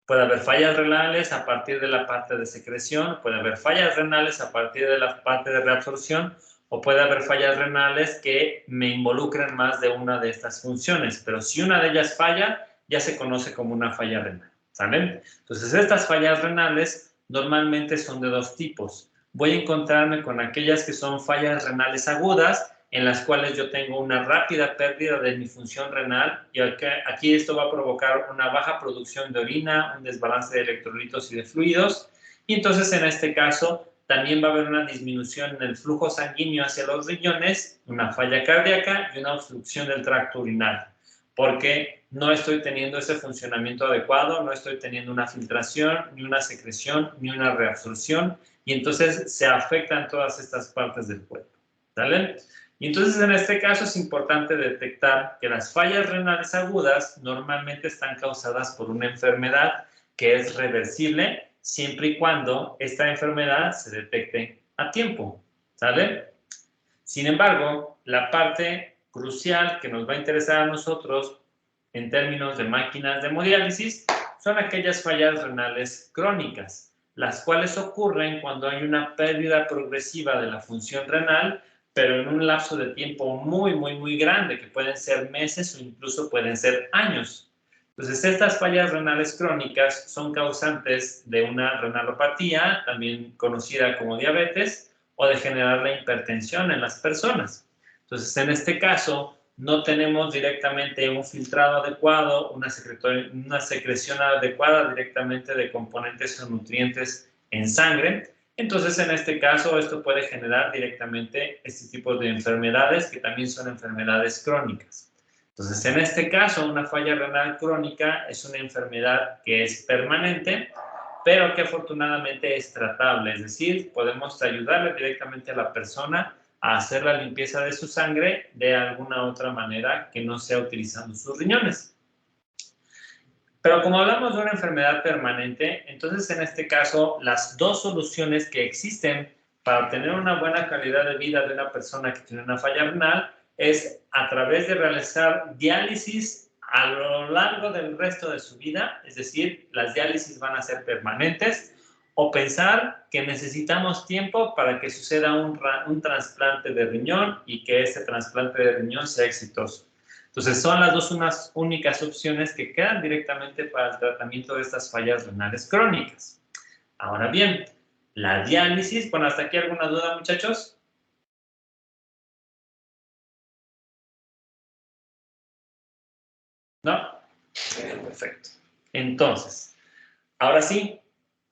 puede haber fallas renales a partir de la parte de secreción, puede haber fallas renales a partir de la parte de reabsorción, o puede haber fallas renales que me involucren más de una de estas funciones, pero si una de ellas falla, ya se conoce como una falla renal, ¿saben? Entonces, estas fallas renales normalmente son de dos tipos. Voy a encontrarme con aquellas que son fallas renales agudas, en las cuales yo tengo una rápida pérdida de mi función renal, y aquí esto va a provocar una baja producción de orina, un desbalance de electrolitos y de fluidos, y entonces en este caso también va a haber una disminución en el flujo sanguíneo hacia los riñones, una falla cardíaca y una obstrucción del tracto urinario, porque no estoy teniendo ese funcionamiento adecuado, no estoy teniendo una filtración, ni una secreción, ni una reabsorción, y entonces se afectan todas estas partes del cuerpo, ¿sale? Y entonces en este caso es importante detectar que las fallas renales agudas normalmente están causadas por una enfermedad que es reversible siempre y cuando esta enfermedad se detecte a tiempo, ¿sale? Sin embargo, la parte crucial que nos va a interesar a nosotros en términos de máquinas de hemodiálisis son aquellas fallas renales crónicas, las cuales ocurren cuando hay una pérdida progresiva de la función renal, pero en un lapso de tiempo muy grande, que pueden ser meses o incluso pueden ser años. Entonces, estas fallas renales crónicas son causantes de una renalopatía, también conocida como diabetes, o de generar la hipertensión en las personas. Entonces, en este caso, no tenemos directamente un filtrado adecuado, una secreción adecuada directamente de componentes o nutrientes en sangre. Entonces, en este caso, esto puede generar directamente este tipo de enfermedades que también son enfermedades crónicas. Entonces, en este caso, una falla renal crónica es una enfermedad que es permanente, pero que afortunadamente es tratable. Es decir, podemos ayudarle directamente a la persona a hacer la limpieza de su sangre de alguna otra manera que no sea utilizando sus riñones. Pero como hablamos de una enfermedad permanente, entonces en este caso las dos soluciones que existen para obtener una buena calidad de vida de una persona que tiene una falla renal es a través de realizar diálisis a lo largo del resto de su vida, es decir, las diálisis van a ser permanentes, o pensar que necesitamos tiempo para que suceda un trasplante de riñón y que ese trasplante de riñón sea exitoso. Entonces, son las dos unas únicas opciones que quedan directamente para el tratamiento de estas fallas renales crónicas. Ahora bien, la diálisis, bueno, ¿hasta aquí alguna duda, muchachos? ¿No? Perfecto. Entonces, ahora sí,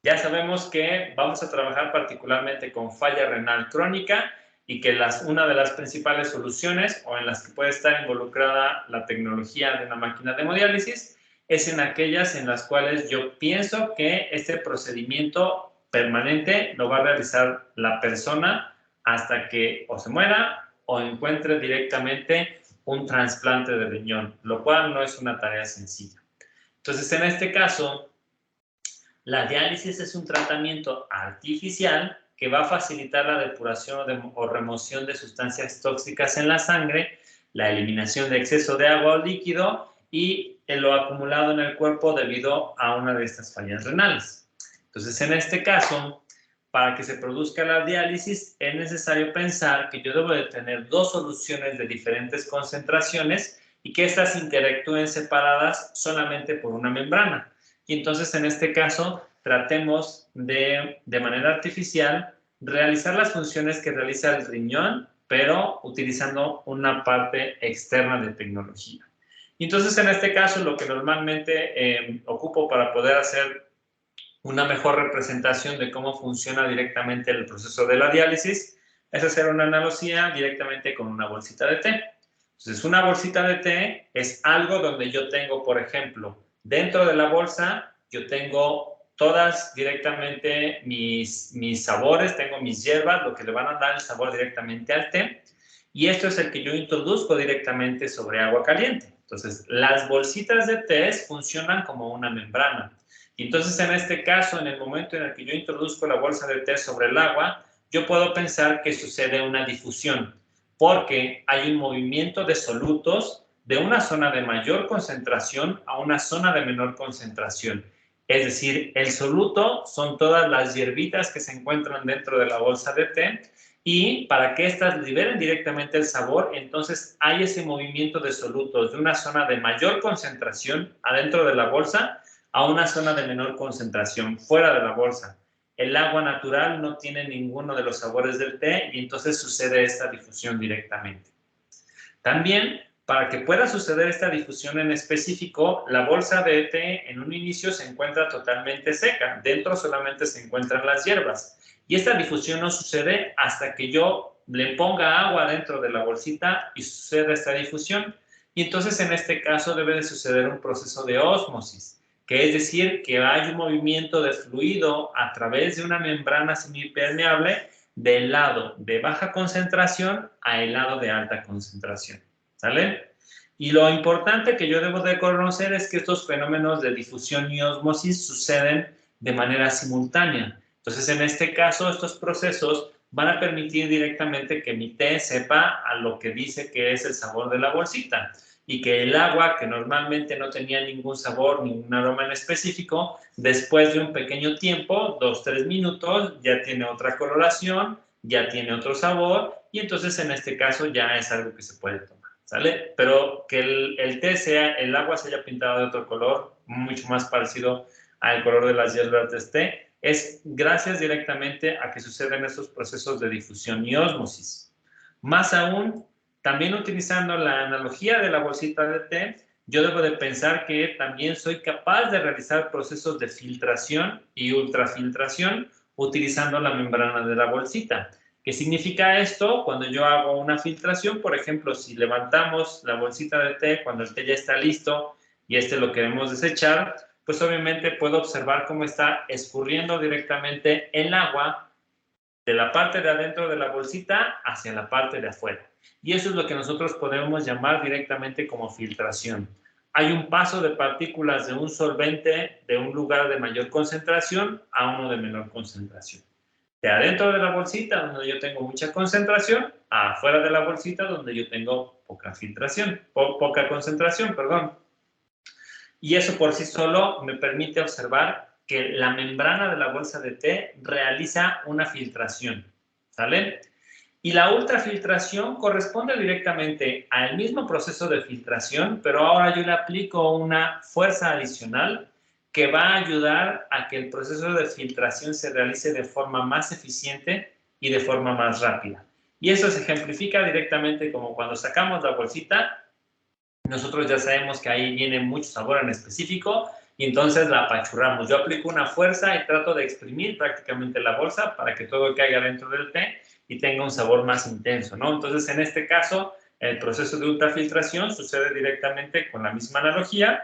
ya sabemos que vamos a trabajar particularmente con falla renal crónica y que una de las principales soluciones o en las que puede estar involucrada la tecnología de una máquina de hemodiálisis es en aquellas en las cuales yo pienso que este procedimiento permanente lo va a realizar la persona hasta que o se muera o encuentre directamente un trasplante de riñón, lo cual no es una tarea sencilla. Entonces, en este caso, la diálisis es un tratamiento artificial que va a facilitar la depuración o remoción de sustancias tóxicas en la sangre, la eliminación de exceso de agua o líquido y lo acumulado en el cuerpo debido a una de estas fallas renales. Entonces, en este caso, para que se produzca la diálisis, es necesario pensar que yo debo de tener dos soluciones de diferentes concentraciones y que estas interactúen separadas solamente por una membrana. Y entonces, en este caso, tratemos de manera artificial, realizar las funciones que realiza el riñón, pero utilizando una parte externa de tecnología. Y entonces, en este caso, lo que normalmente ocupo para poder hacer una mejor representación de cómo funciona directamente el proceso de la diálisis es hacer una analogía directamente con una bolsita de té. Entonces, una bolsita de té es algo donde yo tengo, por ejemplo, dentro de la bolsa, yo tengo todas directamente mis sabores, tengo mis hierbas, lo que le van a dar el sabor directamente al té. Y esto es el que yo introduzco directamente sobre agua caliente. Entonces, las bolsitas de té funcionan como una membrana. Y entonces, en este caso, en el momento en el que yo introduzco la bolsa de té sobre el agua, yo puedo pensar que sucede una difusión, porque hay un movimiento de solutos de una zona de mayor concentración a una zona de menor concentración. Es decir, el soluto son todas las hierbitas que se encuentran dentro de la bolsa de té y para que éstas liberen directamente el sabor, entonces hay ese movimiento de solutos de una zona de mayor concentración adentro de la bolsa a una zona de menor concentración fuera de la bolsa. El agua natural no tiene ninguno de los sabores del té y entonces sucede esta difusión directamente. También, para que pueda suceder esta difusión en específico, la bolsa de té en un inicio se encuentra totalmente seca. Dentro solamente se encuentran las hierbas. Y esta difusión no sucede hasta que yo le ponga agua dentro de la bolsita y suceda esta difusión. Y entonces, en este caso, debe de suceder un proceso de ósmosis, que es decir, que hay un movimiento de fluido a través de una membrana semipermeable del lado de baja concentración a el lado de alta concentración, ¿sale? Y lo importante que yo debo de conocer es que estos fenómenos de difusión y ósmosis suceden de manera simultánea. Entonces, en este caso, estos procesos van a permitir directamente que mi té sepa a lo que dice que es el sabor de la bolsita. y que el agua, que normalmente no tenía ningún sabor, ningún aroma en específico, después de un pequeño tiempo, 2-3 minutos, ya tiene otra coloración, ya tiene otro sabor, y entonces en este caso ya es algo que se puede tomar, ¿sale? Pero que el té sea, el agua se haya pintado de otro color, mucho más parecido al color de las hierbas de té, es gracias directamente a que suceden estos procesos de difusión y ósmosis. Más aún, también utilizando la analogía de la bolsita de té, yo debo de pensar que también soy capaz de realizar procesos de filtración y ultrafiltración utilizando la membrana de la bolsita. ¿Qué significa esto? Cuando yo hago una filtración, por ejemplo, si levantamos la bolsita de té, cuando el té ya está listo y lo queremos desechar, pues obviamente puedo observar cómo está escurriendo directamente el agua de la parte de adentro de la bolsita hacia la parte de afuera. Y eso es lo que nosotros podemos llamar directamente como filtración. Hay un paso de partículas de un solvente de un lugar de mayor concentración a uno de menor concentración. De adentro de la bolsita, donde yo tengo mucha concentración, a afuera de la bolsita, donde yo tengo poca filtración, poca concentración, perdón. Y eso por sí solo me permite observar que la membrana de la bolsa de té realiza una filtración, ¿sale? Y la ultrafiltración corresponde directamente al mismo proceso de filtración, pero ahora yo le aplico una fuerza adicional que va a ayudar a que el proceso de filtración se realice de forma más eficiente y de forma más rápida. Y eso se ejemplifica directamente como cuando sacamos la bolsita, nosotros ya sabemos que ahí viene mucho sabor en específico y entonces la apachurramos. Yo aplico una fuerza y trato de exprimir prácticamente la bolsa para que todo caiga dentro del té y tenga un sabor más intenso, ¿no? Entonces, en este caso, el proceso de ultrafiltración sucede directamente con la misma analogía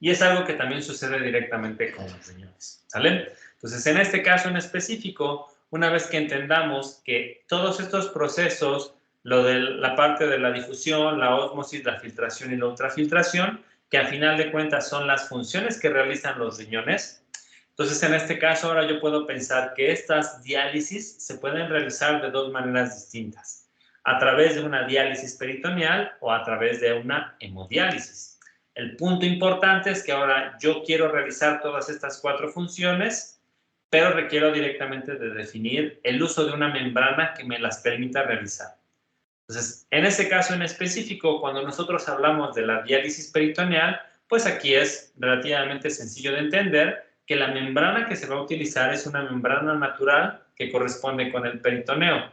y es algo que también sucede directamente con los riñones, ¿sale? Entonces, en este caso en específico, una vez que entendamos que todos estos procesos, lo de la parte de la difusión, la ósmosis, la filtración y la ultrafiltración, que al final de cuentas son las funciones que realizan los riñones. Entonces, en este caso, ahora yo puedo pensar que estas diálisis se pueden realizar de dos maneras distintas, a través de una diálisis peritoneal o a través de una hemodiálisis. El punto importante es que ahora yo quiero realizar todas estas 4 funciones, pero requiero directamente de definir el uso de una membrana que me las permita realizar. Entonces, en ese caso en específico, cuando nosotros hablamos de la diálisis peritoneal, pues aquí es relativamente sencillo de entender que la membrana que se va a utilizar es una membrana natural que corresponde con el peritoneo.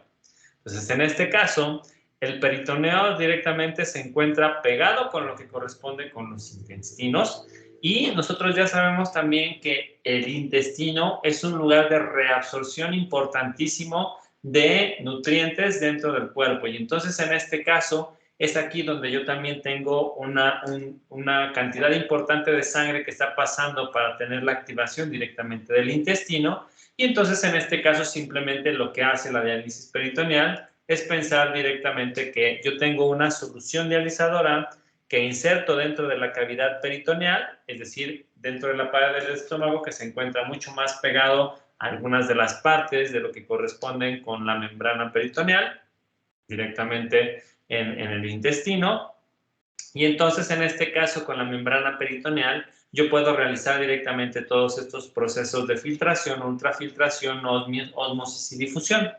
Entonces, en este caso, el peritoneo directamente se encuentra pegado con lo que corresponde con los intestinos y nosotros ya sabemos también que el intestino es un lugar de reabsorción importantísimo de nutrientes dentro del cuerpo y entonces en este caso es aquí donde yo también tengo una cantidad importante de sangre que está pasando para tener la activación directamente del intestino y entonces en este caso simplemente lo que hace la diálisis peritoneal es pensar directamente que yo tengo una solución dializadora que inserto dentro de la cavidad peritoneal, es decir, dentro de la pared del estómago que se encuentra mucho más pegado a algunas de las partes de lo que corresponden con la membrana peritoneal, directamente en el intestino. Y entonces, en este caso, con la membrana peritoneal, yo puedo realizar directamente todos estos procesos de filtración, ultrafiltración, ósmosis y difusión.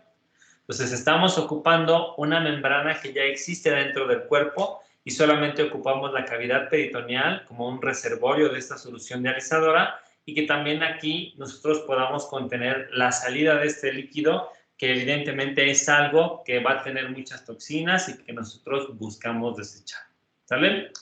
Entonces, estamos ocupando una membrana que ya existe dentro del cuerpo y solamente ocupamos la cavidad peritoneal como un reservorio de esta solución dializadora y que también aquí nosotros podamos contener la salida de este líquido que evidentemente es algo que va a tener muchas toxinas y que nosotros buscamos desechar. ¿Sale?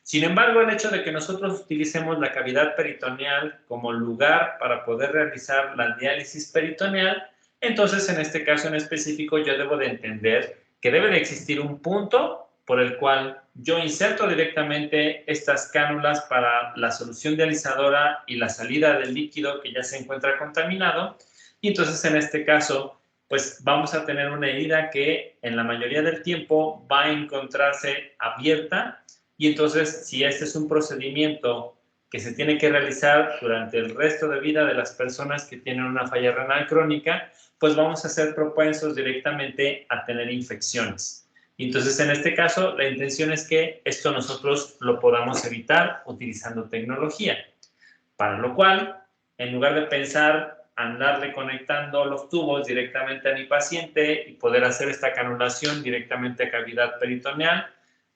Sin embargo, el hecho de que nosotros utilicemos la cavidad peritoneal como lugar para poder realizar la diálisis peritoneal, entonces en este caso en específico yo debo de entender que debe de existir un punto por el cual yo inserto directamente estas cánulas para la solución dializadora y la salida del líquido que ya se encuentra contaminado. Y entonces en este caso, pues vamos a tener una herida que en la mayoría del tiempo va a encontrarse abierta y entonces si este es un procedimiento que se tiene que realizar durante el resto de vida de las personas que tienen una falla renal crónica, pues vamos a ser propensos directamente a tener infecciones. Y entonces, en este caso, la intención es que esto nosotros lo podamos evitar utilizando tecnología. Para lo cual, en lugar de pensar andarle conectando los tubos directamente a mi paciente y poder hacer esta canulación directamente a cavidad peritoneal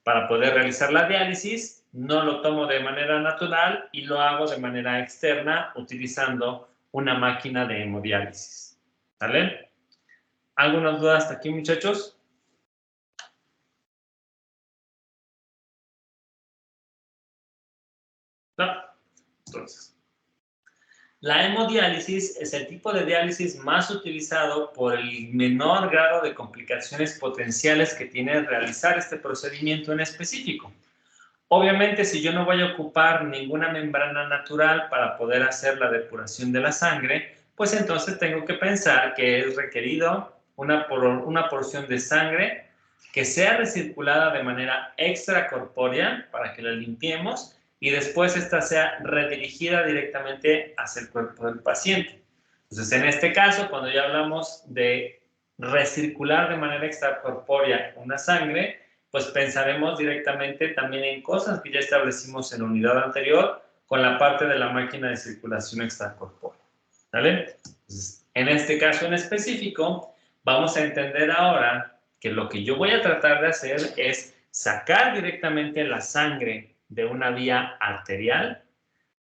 para poder realizar la diálisis, no lo tomo de manera natural y lo hago de manera externa utilizando una máquina de hemodiálisis. ¿Vale? ¿Algunas dudas hasta aquí, muchachos? No. Entonces, la hemodiálisis es el tipo de diálisis más utilizado por el menor grado de complicaciones potenciales que tiene realizar este procedimiento en específico. Obviamente, si yo no voy a ocupar ninguna membrana natural para poder hacer la depuración de la sangre, pues entonces tengo que pensar que es requerido una porción de sangre que sea recirculada de manera extracorpórea para que la limpiemos y después esta sea redirigida directamente hacia el cuerpo del paciente. Entonces, en este caso, cuando ya hablamos de recircular de manera extracorpórea una sangre, pues pensaremos directamente también en cosas que ya establecimos en la unidad anterior con la parte de la máquina de circulación extracorpórea. ¿Vale? Entonces, en este caso en específico, vamos a entender ahora que lo que yo voy a tratar de hacer es sacar directamente la sangre de una vía arterial,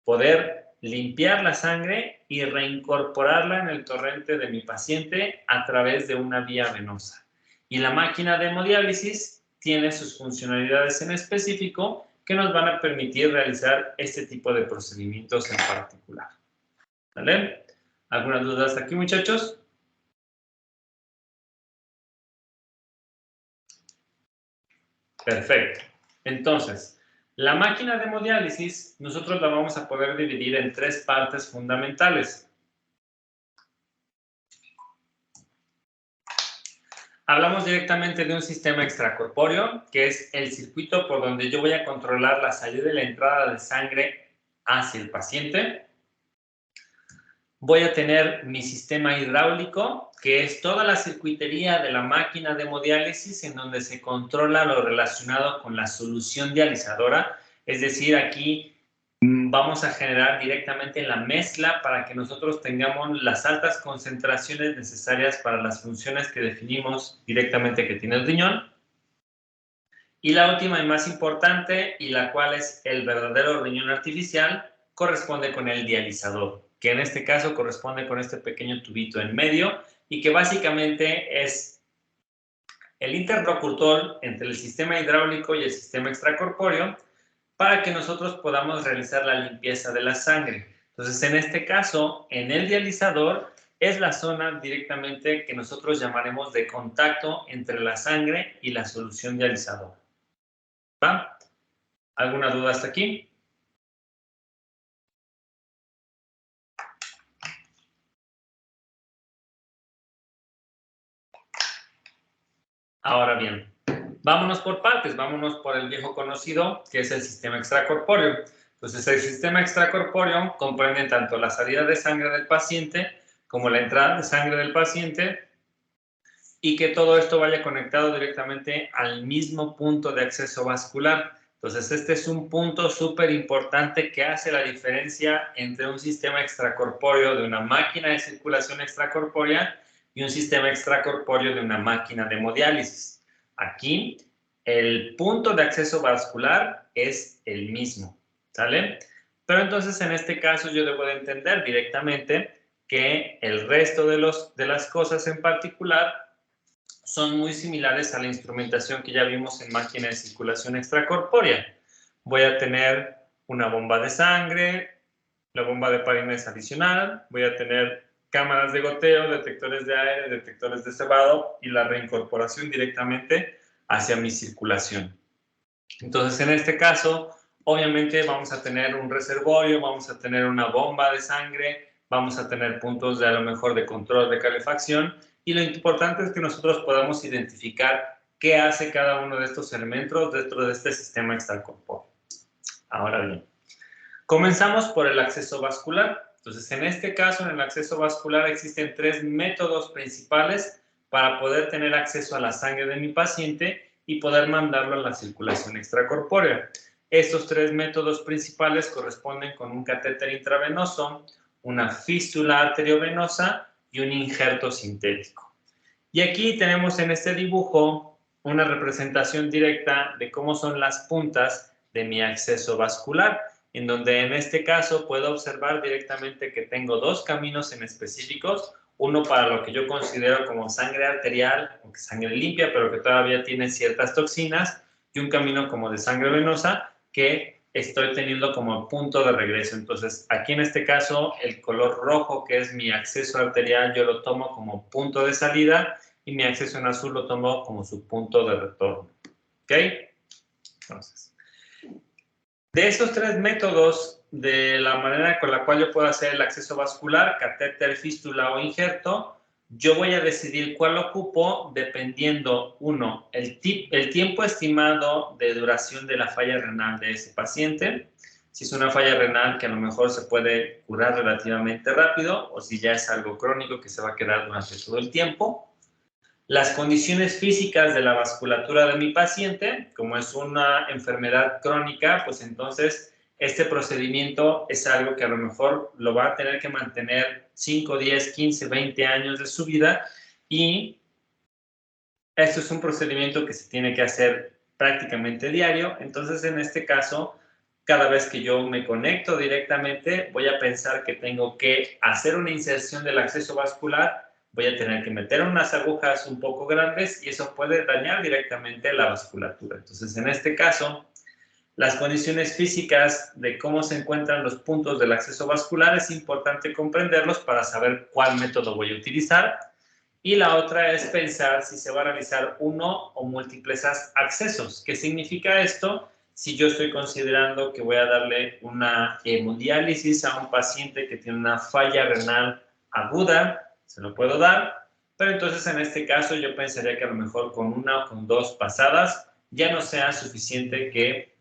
poder limpiar la sangre y reincorporarla en el torrente de mi paciente a través de una vía venosa. Y la máquina de hemodiálisis tiene sus funcionalidades en específico que nos van a permitir realizar este tipo de procedimientos en particular. ¿Vale? ¿Alguna duda hasta aquí, muchachos? Perfecto. Entonces, la máquina de hemodiálisis nosotros la vamos a poder dividir en tres partes fundamentales. Hablamos directamente de un sistema extracorpóreo, que es el circuito por donde yo voy a controlar la salida y la entrada de sangre hacia el paciente. Voy a tener mi sistema hidráulico, que es toda la circuitería de la máquina de hemodiálisis en donde se controla lo relacionado con la solución dializadora. Es decir, aquí vamos a generar directamente la mezcla para que nosotros tengamos las altas concentraciones necesarias para las funciones que definimos directamente que tiene el riñón. Y la última y más importante, y la cual es el verdadero riñón artificial, corresponde con el dializador, que en este caso corresponde con este pequeño tubito en medio y que básicamente es el interlocutor entre el sistema hidráulico y el sistema extracorpóreo para que nosotros podamos realizar la limpieza de la sangre. Entonces, en este caso, en el dializador es la zona directamente que nosotros llamaremos de contacto entre la sangre y la solución dializadora. ¿Va? ¿Alguna duda hasta aquí? Ahora bien, vámonos por partes, vámonos por el viejo conocido, que es el sistema extracorpóreo. Entonces, el sistema extracorpóreo comprende tanto la salida de sangre del paciente como la entrada de sangre del paciente y que todo esto vaya conectado directamente al mismo punto de acceso vascular. Entonces, este es un punto súper importante que hace la diferencia entre un sistema extracorpóreo de una máquina de circulación extracorpórea y un sistema extracorpóreo de una máquina de hemodiálisis. Aquí, el punto de acceso vascular es el mismo, ¿sale? Pero entonces, en este caso, yo debo de entender directamente que el resto de las cosas en particular son muy similares a la instrumentación que ya vimos en máquina de circulación extracorpórea. Voy a tener una bomba de sangre, la bomba de Parines adicional, voy a tener cámaras de goteo, detectores de aire, detectores de cebado y la reincorporación directamente hacia mi circulación. Entonces, en este caso, obviamente vamos a tener un reservorio, vamos a tener una bomba de sangre, vamos a tener puntos de a lo mejor de control de calefacción y lo importante es que nosotros podamos identificar qué hace cada uno de estos elementos dentro de este sistema extracorpóreo. Ahora bien, comenzamos por el acceso vascular. Entonces, en este caso, en el acceso vascular existen tres métodos principales para poder tener acceso a la sangre de mi paciente y poder mandarlo a la circulación extracorpórea. Estos tres métodos principales corresponden con un catéter intravenoso, una fístula arteriovenosa y un injerto sintético. Y aquí tenemos en este dibujo una representación directa de cómo son las puntas de mi acceso vascular, en donde en este caso puedo observar directamente que tengo dos caminos en específicos, uno para lo que yo considero como sangre arterial, o sangre limpia, pero que todavía tiene ciertas toxinas, y un camino como de sangre venosa que estoy teniendo como punto de regreso. Entonces, aquí en este caso, el color rojo, que es mi acceso arterial, yo lo tomo como punto de salida, y mi acceso en azul lo tomo como su punto de retorno. ¿Ok? Entonces, de esos tres métodos, de la manera con la cual yo puedo hacer el acceso vascular, catéter, fístula o injerto, yo voy a decidir cuál ocupo dependiendo, uno, el tiempo estimado de duración de la falla renal de ese paciente, si es una falla renal que a lo mejor se puede curar relativamente rápido, o si ya es algo crónico que se va a quedar durante todo el tiempo. Las condiciones físicas de la vasculatura de mi paciente, como es una enfermedad crónica, pues entonces este procedimiento es algo que a lo mejor lo va a tener que mantener 5, 10, 15, 20 años de su vida, y esto es un procedimiento que se tiene que hacer prácticamente diario. Entonces, en este caso, cada vez que yo me conecto directamente, voy a pensar que tengo que hacer una inserción del acceso vascular, voy a tener que meter unas agujas un poco grandes y eso puede dañar directamente la vasculatura. Entonces, en este caso, las condiciones físicas de cómo se encuentran los puntos del acceso vascular es importante comprenderlos para saber cuál método voy a utilizar. Y la otra es pensar si se va a realizar uno o múltiples accesos. ¿Qué significa esto? Si yo estoy considerando que voy a darle una hemodiálisis a un paciente que tiene una falla renal aguda, se lo puedo dar, pero entonces en este caso yo pensaría que a lo mejor con una o con dos pasadas ya no sea suficiente que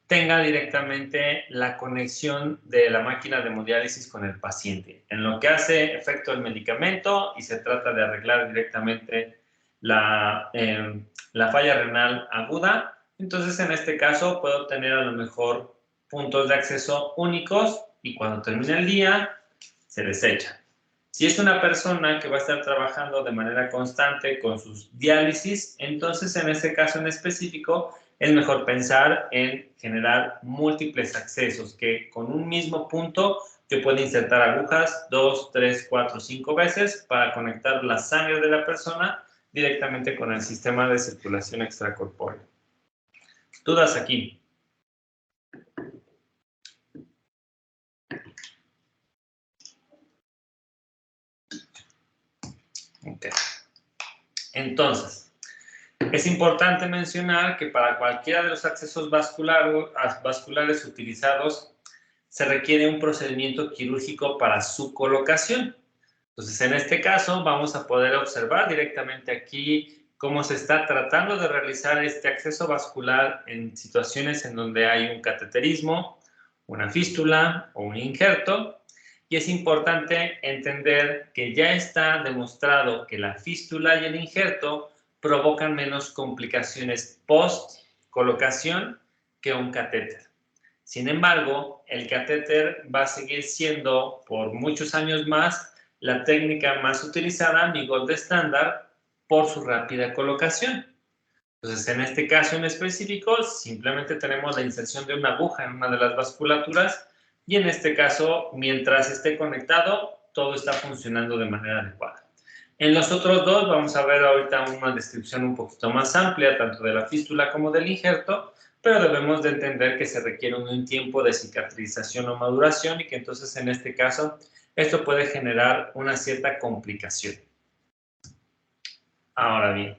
tenga directamente la conexión de la máquina de hemodiálisis con el paciente, en lo que hace efecto el medicamento y se trata de arreglar directamente la falla renal aguda. Entonces, en este caso, puedo tener a lo mejor puntos de acceso únicos y cuando termina el día, se desecha. Si es una persona que va a estar trabajando de manera constante con sus diálisis, entonces en este caso en específico es mejor pensar en generar múltiples accesos, que con un mismo punto yo puedo insertar agujas 2, 3, 4, 5 veces para conectar la sangre de la persona directamente con el sistema de circulación extracorpórea. ¿Dudas aquí? Ok. Entonces, es importante mencionar que para cualquiera de los accesos vasculares utilizados se requiere un procedimiento quirúrgico para su colocación. Entonces, en este caso, vamos a poder observar directamente aquí cómo se está tratando de realizar este acceso vascular en situaciones en donde hay un cateterismo, una fístula o un injerto. Y es importante entender que ya está demostrado que la fístula y el injerto provocan menos complicaciones post-colocación que un catéter. Sin embargo, el catéter va a seguir siendo por muchos años más la técnica más utilizada, mi gold estándar, por su rápida colocación. Entonces, en este caso en específico, simplemente tenemos la inserción de una aguja en una de las vasculaturas y en este caso, mientras esté conectado, todo está funcionando de manera adecuada. En los otros dos vamos a ver ahorita una descripción un poquito más amplia, tanto de la fístula como del injerto, pero debemos de entender que se requiere un tiempo de cicatrización o maduración y que entonces en este caso esto puede generar una cierta complicación. Ahora bien,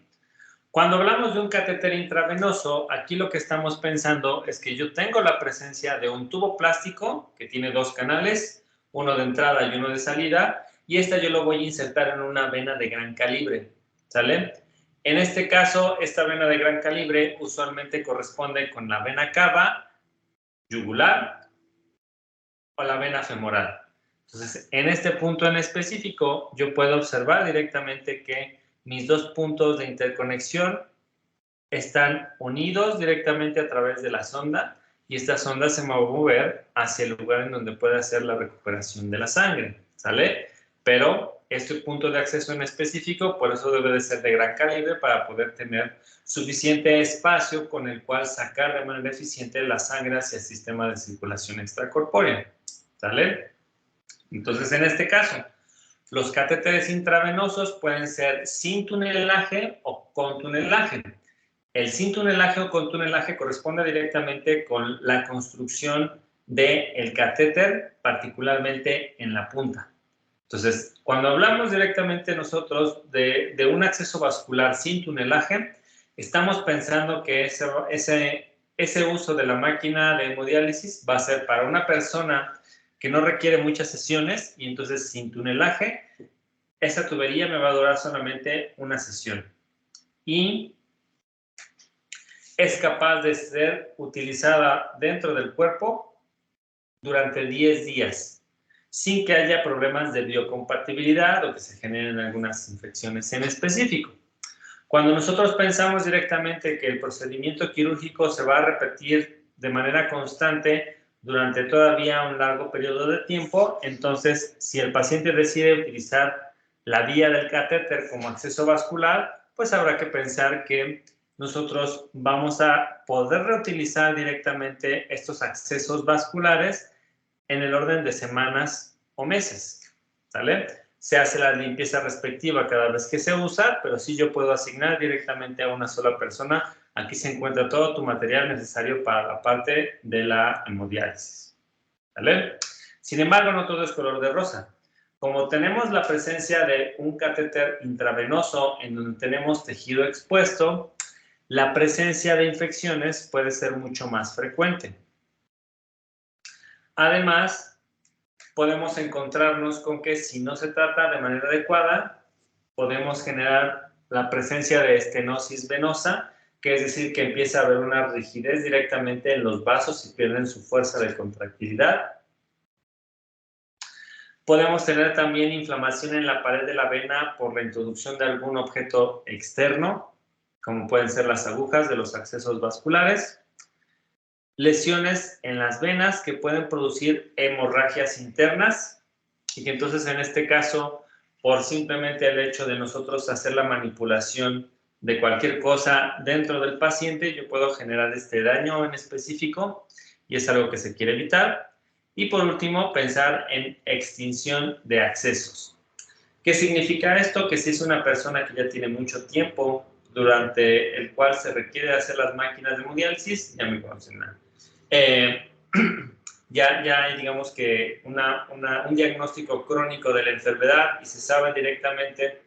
cuando hablamos de un catéter intravenoso, aquí lo que estamos pensando es que yo tengo la presencia de un tubo plástico que tiene dos canales, uno de entrada y uno de salida, y esta yo lo voy a insertar en una vena de gran calibre, ¿sale? En este caso, esta vena de gran calibre usualmente corresponde con la vena cava, yugular o la vena femoral. Entonces, en este punto en específico, yo puedo observar directamente que mis dos puntos de interconexión están unidos directamente a través de la sonda y esta sonda se va a mover hacia el lugar en donde puede hacer la recuperación de la sangre, ¿sale? Pero este punto de acceso en específico, por eso debe de ser de gran calibre para poder tener suficiente espacio con el cual sacar de manera eficiente la sangre hacia el sistema de circulación extracorpórea, ¿sale? Entonces, en este caso, los catéteres intravenosos pueden ser sin tunelaje o con tunelaje. El sin tunelaje o con tunelaje corresponde directamente con la construcción del catéter, particularmente en la punta. Entonces, cuando hablamos directamente nosotros de un acceso vascular sin tunelaje, estamos pensando que ese uso de la máquina de hemodiálisis va a ser para una persona que no requiere muchas sesiones y entonces sin tunelaje, esa tubería me va a durar solamente una sesión. Y es capaz de ser utilizada dentro del cuerpo durante 10 días, sin que haya problemas de biocompatibilidad o que se generen algunas infecciones en específico. Cuando nosotros pensamos directamente que el procedimiento quirúrgico se va a repetir de manera constante durante todavía un largo periodo de tiempo, entonces si el paciente decide utilizar la vía del catéter como acceso vascular, pues habrá que pensar que nosotros vamos a poder reutilizar directamente estos accesos vasculares en el orden de semanas o meses, ¿sale? Se hace la limpieza respectiva cada vez que se usa, pero sí yo puedo asignar directamente a una sola persona. Aquí se encuentra todo tu material necesario para la parte de la hemodiálisis, ¿vale? Sin embargo, no todo es color de rosa. Como tenemos la presencia de un catéter intravenoso en donde tenemos tejido expuesto, la presencia de infecciones puede ser mucho más frecuente. Además, podemos encontrarnos con que si no se trata de manera adecuada, podemos generar la presencia de estenosis venosa, que es decir, que empieza a haber una rigidez directamente en los vasos y pierden su fuerza de contractilidad. Podemos tener también inflamación en la pared de la vena por la introducción de algún objeto externo, como pueden ser las agujas de los accesos vasculares. Lesiones en las venas que pueden producir hemorragias internas y que entonces en este caso, por simplemente el hecho de nosotros hacer la manipulación de cualquier cosa dentro del paciente, yo puedo generar este daño en específico y es algo que se quiere evitar. Y por último, pensar en extinción de accesos. ¿Qué significa esto? Que si es una persona que ya tiene mucho tiempo durante el cual se requiere hacer las máquinas de hemodiálisis, ya me conocen nada. Ya hay, digamos que, un diagnóstico crónico de la enfermedad y se sabe directamente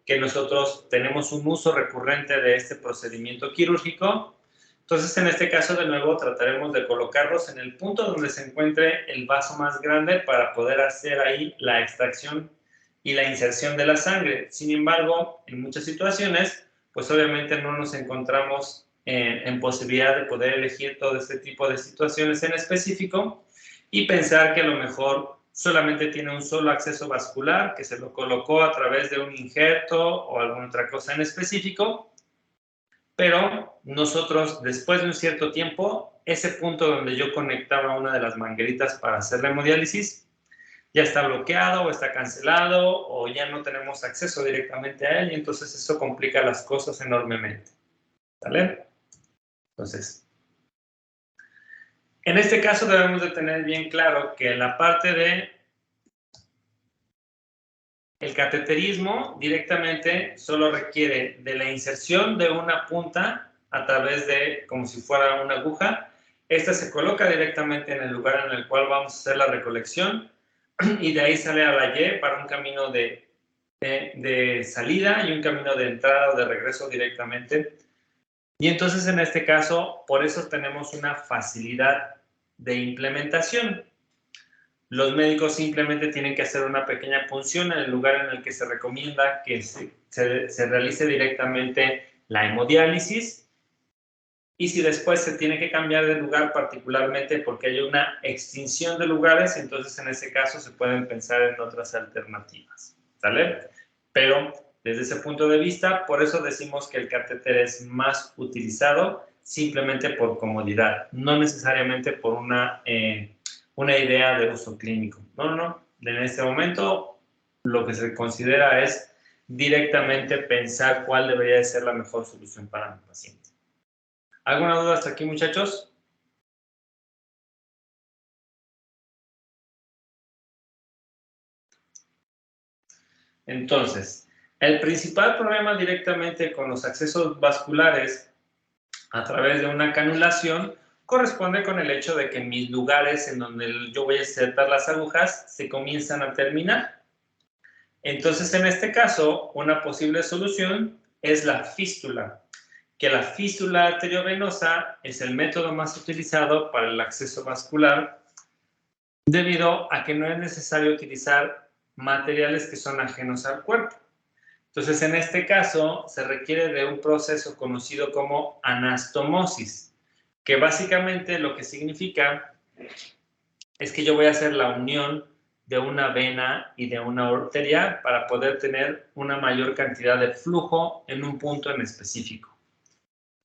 que nosotros tenemos un uso recurrente de este procedimiento quirúrgico. Entonces, en este caso, de nuevo, trataremos de colocarlos en el punto donde se encuentre el vaso más grande para poder hacer ahí la extracción y la inserción de la sangre. Sin embargo, en muchas situaciones, pues obviamente no nos encontramos en posibilidad de poder elegir todo este tipo de situaciones en específico y pensar que a lo mejor solamente tiene un solo acceso vascular que se lo colocó a través de un injerto o alguna otra cosa en específico, pero nosotros después de un cierto tiempo, ese punto donde yo conectaba una de las mangueritas para hacer la hemodiálisis ya está bloqueado o está cancelado o ya no tenemos acceso directamente a él y entonces eso complica las cosas enormemente, ¿vale? Entonces, en este caso debemos de tener bien claro que la parte de el cateterismo directamente solo requiere de la inserción de una punta a través de, como si fuera una aguja. Esta se coloca directamente en el lugar en el cual vamos a hacer la recolección y de ahí sale a la Y para un camino de salida y un camino de entrada o de regreso directamente. Y entonces en este caso, por eso tenemos una facilidad de implementación. Los médicos simplemente tienen que hacer una pequeña punción en el lugar en el que se recomienda que se realice directamente la hemodiálisis. Y si después se tiene que cambiar de lugar, particularmente porque hay una extinción de lugares, entonces en ese caso se pueden pensar en otras alternativas, ¿sale? Pero desde ese punto de vista. Por eso decimos que el catéter es más utilizado simplemente por comodidad, no necesariamente por una idea de uso clínico. No. En este momento lo que se considera es directamente pensar cuál debería de ser la mejor solución para mi paciente. ¿Alguna duda hasta aquí, muchachos? Entonces, el principal problema directamente con los accesos vasculares a través de una canulación corresponde con el hecho de que mis lugares en donde yo voy a insertar las agujas se comienzan a terminar. Entonces, en este caso, una posible solución es la fístula, que la fístula arteriovenosa es el método más utilizado para el acceso vascular debido a que no es necesario utilizar materiales que son ajenos al cuerpo. Entonces, en este caso, se requiere de un proceso conocido como anastomosis, que básicamente lo que significa es que yo voy a hacer la unión de una vena y de una arteria para poder tener una mayor cantidad de flujo en un punto en específico.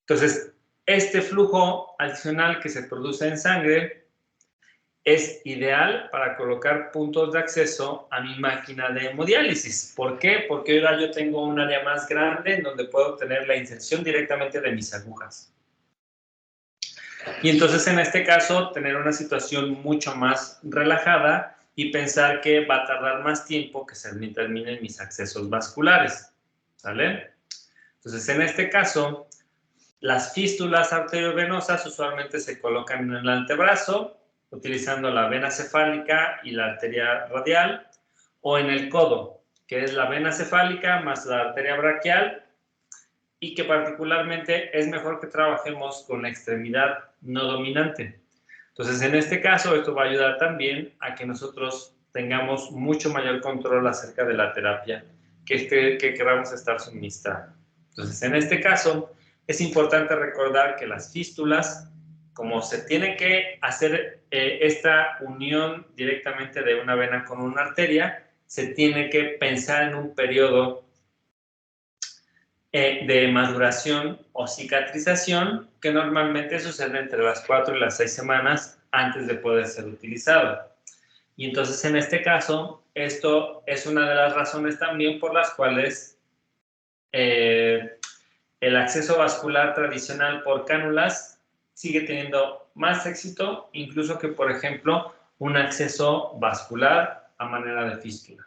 Entonces, este flujo adicional que se produce en sangre es ideal para colocar puntos de acceso a mi máquina de hemodiálisis. ¿Por qué? Porque ahora yo tengo un área más grande en donde puedo tener la inserción directamente de mis agujas. Y entonces, en este caso, tener una situación mucho más relajada y pensar que va a tardar más tiempo que se terminen mis accesos vasculares. ¿Sale? Entonces, en este caso, las fístulas arteriovenosas usualmente se colocan en el antebrazo, utilizando la vena cefálica y la arteria radial, o en el codo, que es la vena cefálica más la arteria braquial, y que particularmente es mejor que trabajemos con la extremidad no dominante. Entonces, en este caso, esto va a ayudar también a que nosotros tengamos mucho mayor control acerca de la terapia que queramos estar suministrando. Entonces, en este caso, es importante recordar que las fístulas, como se tiene que hacer esta unión directamente de una vena con una arteria, se tiene que pensar en un periodo de maduración o cicatrización que normalmente sucede entre las 4 y las 6 semanas antes de poder ser utilizado. Y entonces, en este caso, esto es una de las razones también por las cuales el acceso vascular tradicional por cánulas sigue teniendo más éxito, incluso que, por ejemplo, un acceso vascular a manera de fístula.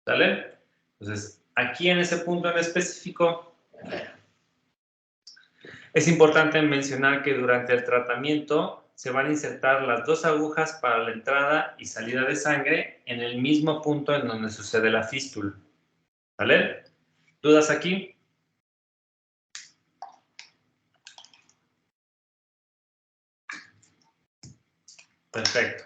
¿Sale? Entonces, aquí en ese punto en específico, es importante mencionar que durante el tratamiento se van a insertar las dos agujas para la entrada y salida de sangre en el mismo punto en donde sucede la fístula. ¿Vale? ¿Dudas aquí? Perfecto.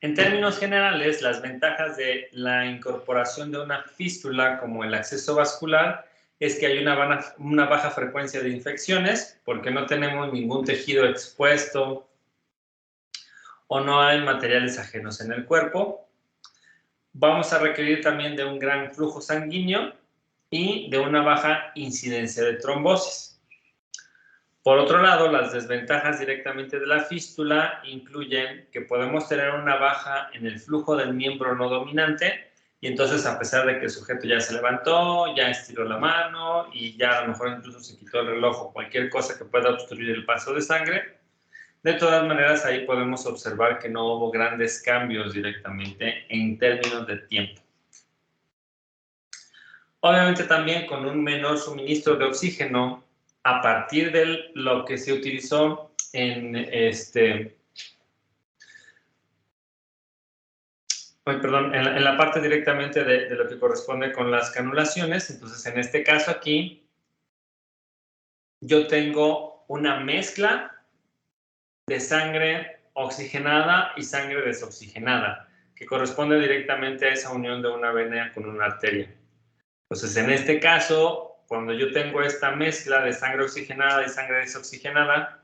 En términos generales, las ventajas de la incorporación de una fístula como el acceso vascular es que hay una baja frecuencia de infecciones porque no tenemos ningún tejido expuesto o no hay materiales ajenos en el cuerpo. Vamos a requerir también de un gran flujo sanguíneo y de una baja incidencia de trombosis. Por otro lado, las desventajas directamente de la fístula incluyen que podemos tener una baja en el flujo del miembro no dominante y entonces, a pesar de que el sujeto ya se levantó, ya estiró la mano y ya a lo mejor incluso se quitó el reloj o cualquier cosa que pueda obstruir el paso de sangre, de todas maneras ahí podemos observar que no hubo grandes cambios directamente en términos de tiempo. Obviamente también con un menor suministro de oxígeno a partir de lo que se utilizó en en la parte directamente de lo que corresponde con las canulaciones. Entonces, en este caso aquí, yo tengo una mezcla de sangre oxigenada y sangre desoxigenada, que corresponde directamente a esa unión de una vena con una arteria. Entonces, en este caso, cuando yo tengo esta mezcla de sangre oxigenada y sangre desoxigenada,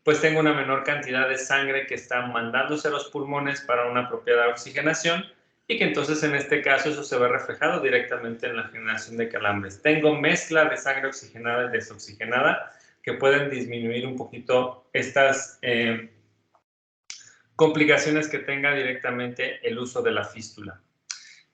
pues tengo una menor cantidad de sangre que está mandándose a los pulmones para una apropiada oxigenación y que entonces en este caso eso se ve reflejado directamente en la generación de calambres. Tengo mezcla de sangre oxigenada y desoxigenada que pueden disminuir un poquito estas complicaciones que tenga directamente el uso de la fístula.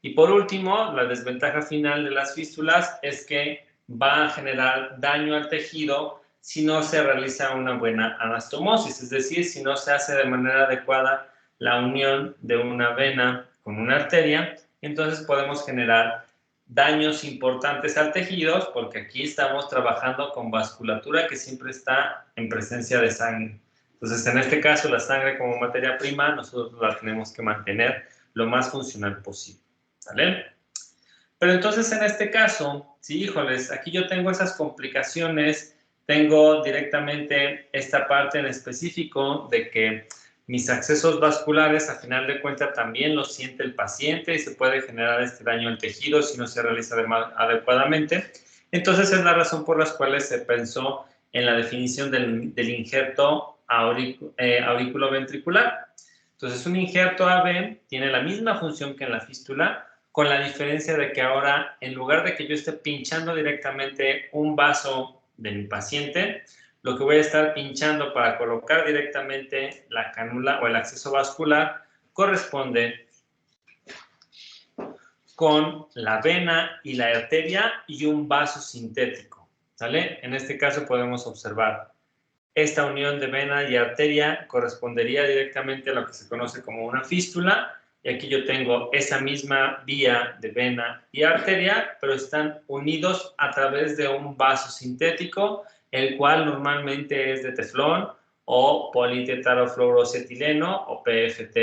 Y por último, la desventaja final de las fístulas es que va a generar daño al tejido si no se realiza una buena anastomosis, es decir, si no se hace de manera adecuada la unión de una vena con una arteria, entonces podemos generar daños importantes al tejido, porque aquí estamos trabajando con vasculatura que siempre está en presencia de sangre. Entonces, en este caso, la sangre como materia prima, nosotros la tenemos que mantener lo más funcional posible. ¿Vale? Pero entonces en este caso, sí, híjoles, aquí yo tengo esas complicaciones, tengo directamente esta parte en específico de que mis accesos vasculares, a final de cuentas, también los siente el paciente y se puede generar este daño al tejido si no se realiza adecuadamente. Entonces es la razón por las cuales se pensó en la definición del injerto auriculoventricular. Entonces un injerto AB tiene la misma función que en la fístula, con la diferencia de que ahora, en lugar de que yo esté pinchando directamente un vaso de mi paciente, lo que voy a estar pinchando para colocar directamente la cánula o el acceso vascular corresponde con la vena y la arteria y un vaso sintético, ¿sale? En este caso podemos observar esta unión de vena y arteria correspondería directamente a lo que se conoce como una fístula. Y aquí yo tengo esa misma vía de vena y arteria, pero están unidos a través de un vaso sintético, el cual normalmente es de teflón o politetrafluorocetileno o PFT.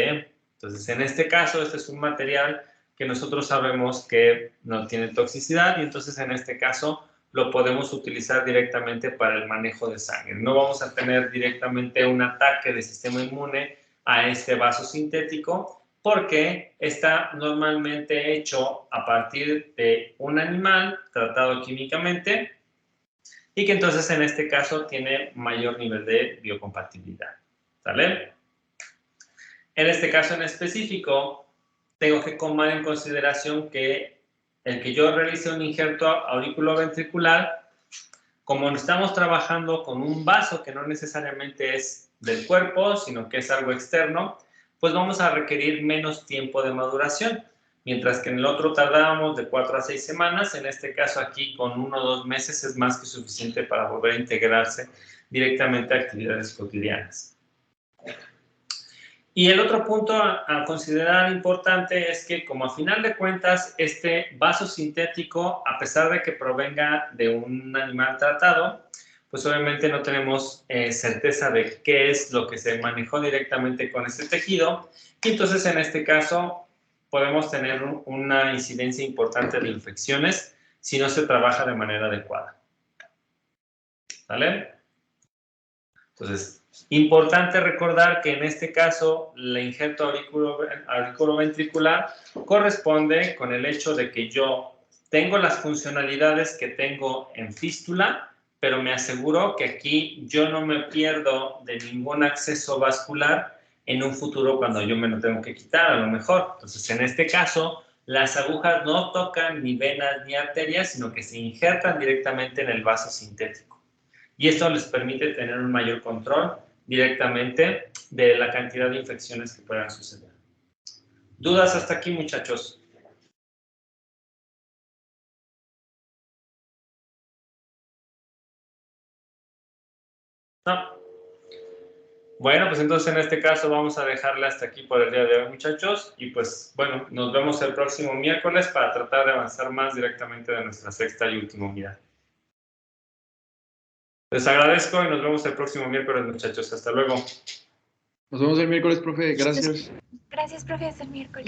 Entonces, en este caso, este es un material que nosotros sabemos que no tiene toxicidad y entonces en este caso lo podemos utilizar directamente para el manejo de sangre. No vamos a tener directamente un ataque del sistema inmune a este vaso sintético porque está normalmente hecho a partir de un animal tratado químicamente y que entonces en este caso tiene mayor nivel de biocompatibilidad. ¿Sale? En este caso en específico, tengo que tomar en consideración que el que yo realice un injerto auriculoventricular, como estamos trabajando con un vaso que no necesariamente es del cuerpo, sino que es algo externo, pues vamos a requerir menos tiempo de maduración. Mientras que en el otro tardábamos de 4 a 6 semanas, en este caso aquí con 1 o 2 meses es más que suficiente para volver a integrarse directamente a actividades cotidianas. Y el otro punto a considerar importante es que, como a final de cuentas, este vaso sintético, a pesar de que provenga de un animal tratado, pues obviamente no tenemos certeza de qué es lo que se manejó directamente con este tejido. Y entonces, en este caso, podemos tener una incidencia importante de infecciones si no se trabaja de manera adecuada. ¿Vale? Entonces, importante recordar que en este caso el injerto auriculoventricular corresponde con el hecho de que yo tengo las funcionalidades que tengo en fístula, pero me aseguro que aquí yo no me pierdo de ningún acceso vascular en un futuro cuando yo me lo tengo que quitar a lo mejor. Entonces, en este caso, las agujas no tocan ni venas ni arterias, sino que se injertan directamente en el vaso sintético. Y esto les permite tener un mayor control directamente de la cantidad de infecciones que puedan suceder. ¿Dudas hasta aquí, muchachos? No. Bueno, pues entonces en este caso vamos a dejarle hasta aquí por el día de hoy, muchachos. Y pues bueno, nos vemos el próximo miércoles para tratar de avanzar más directamente de nuestra sexta y última unidad. Les agradezco y nos vemos el próximo miércoles, muchachos. Hasta luego. Nos vemos el miércoles, profe. Gracias. Gracias, profe. Hasta el miércoles.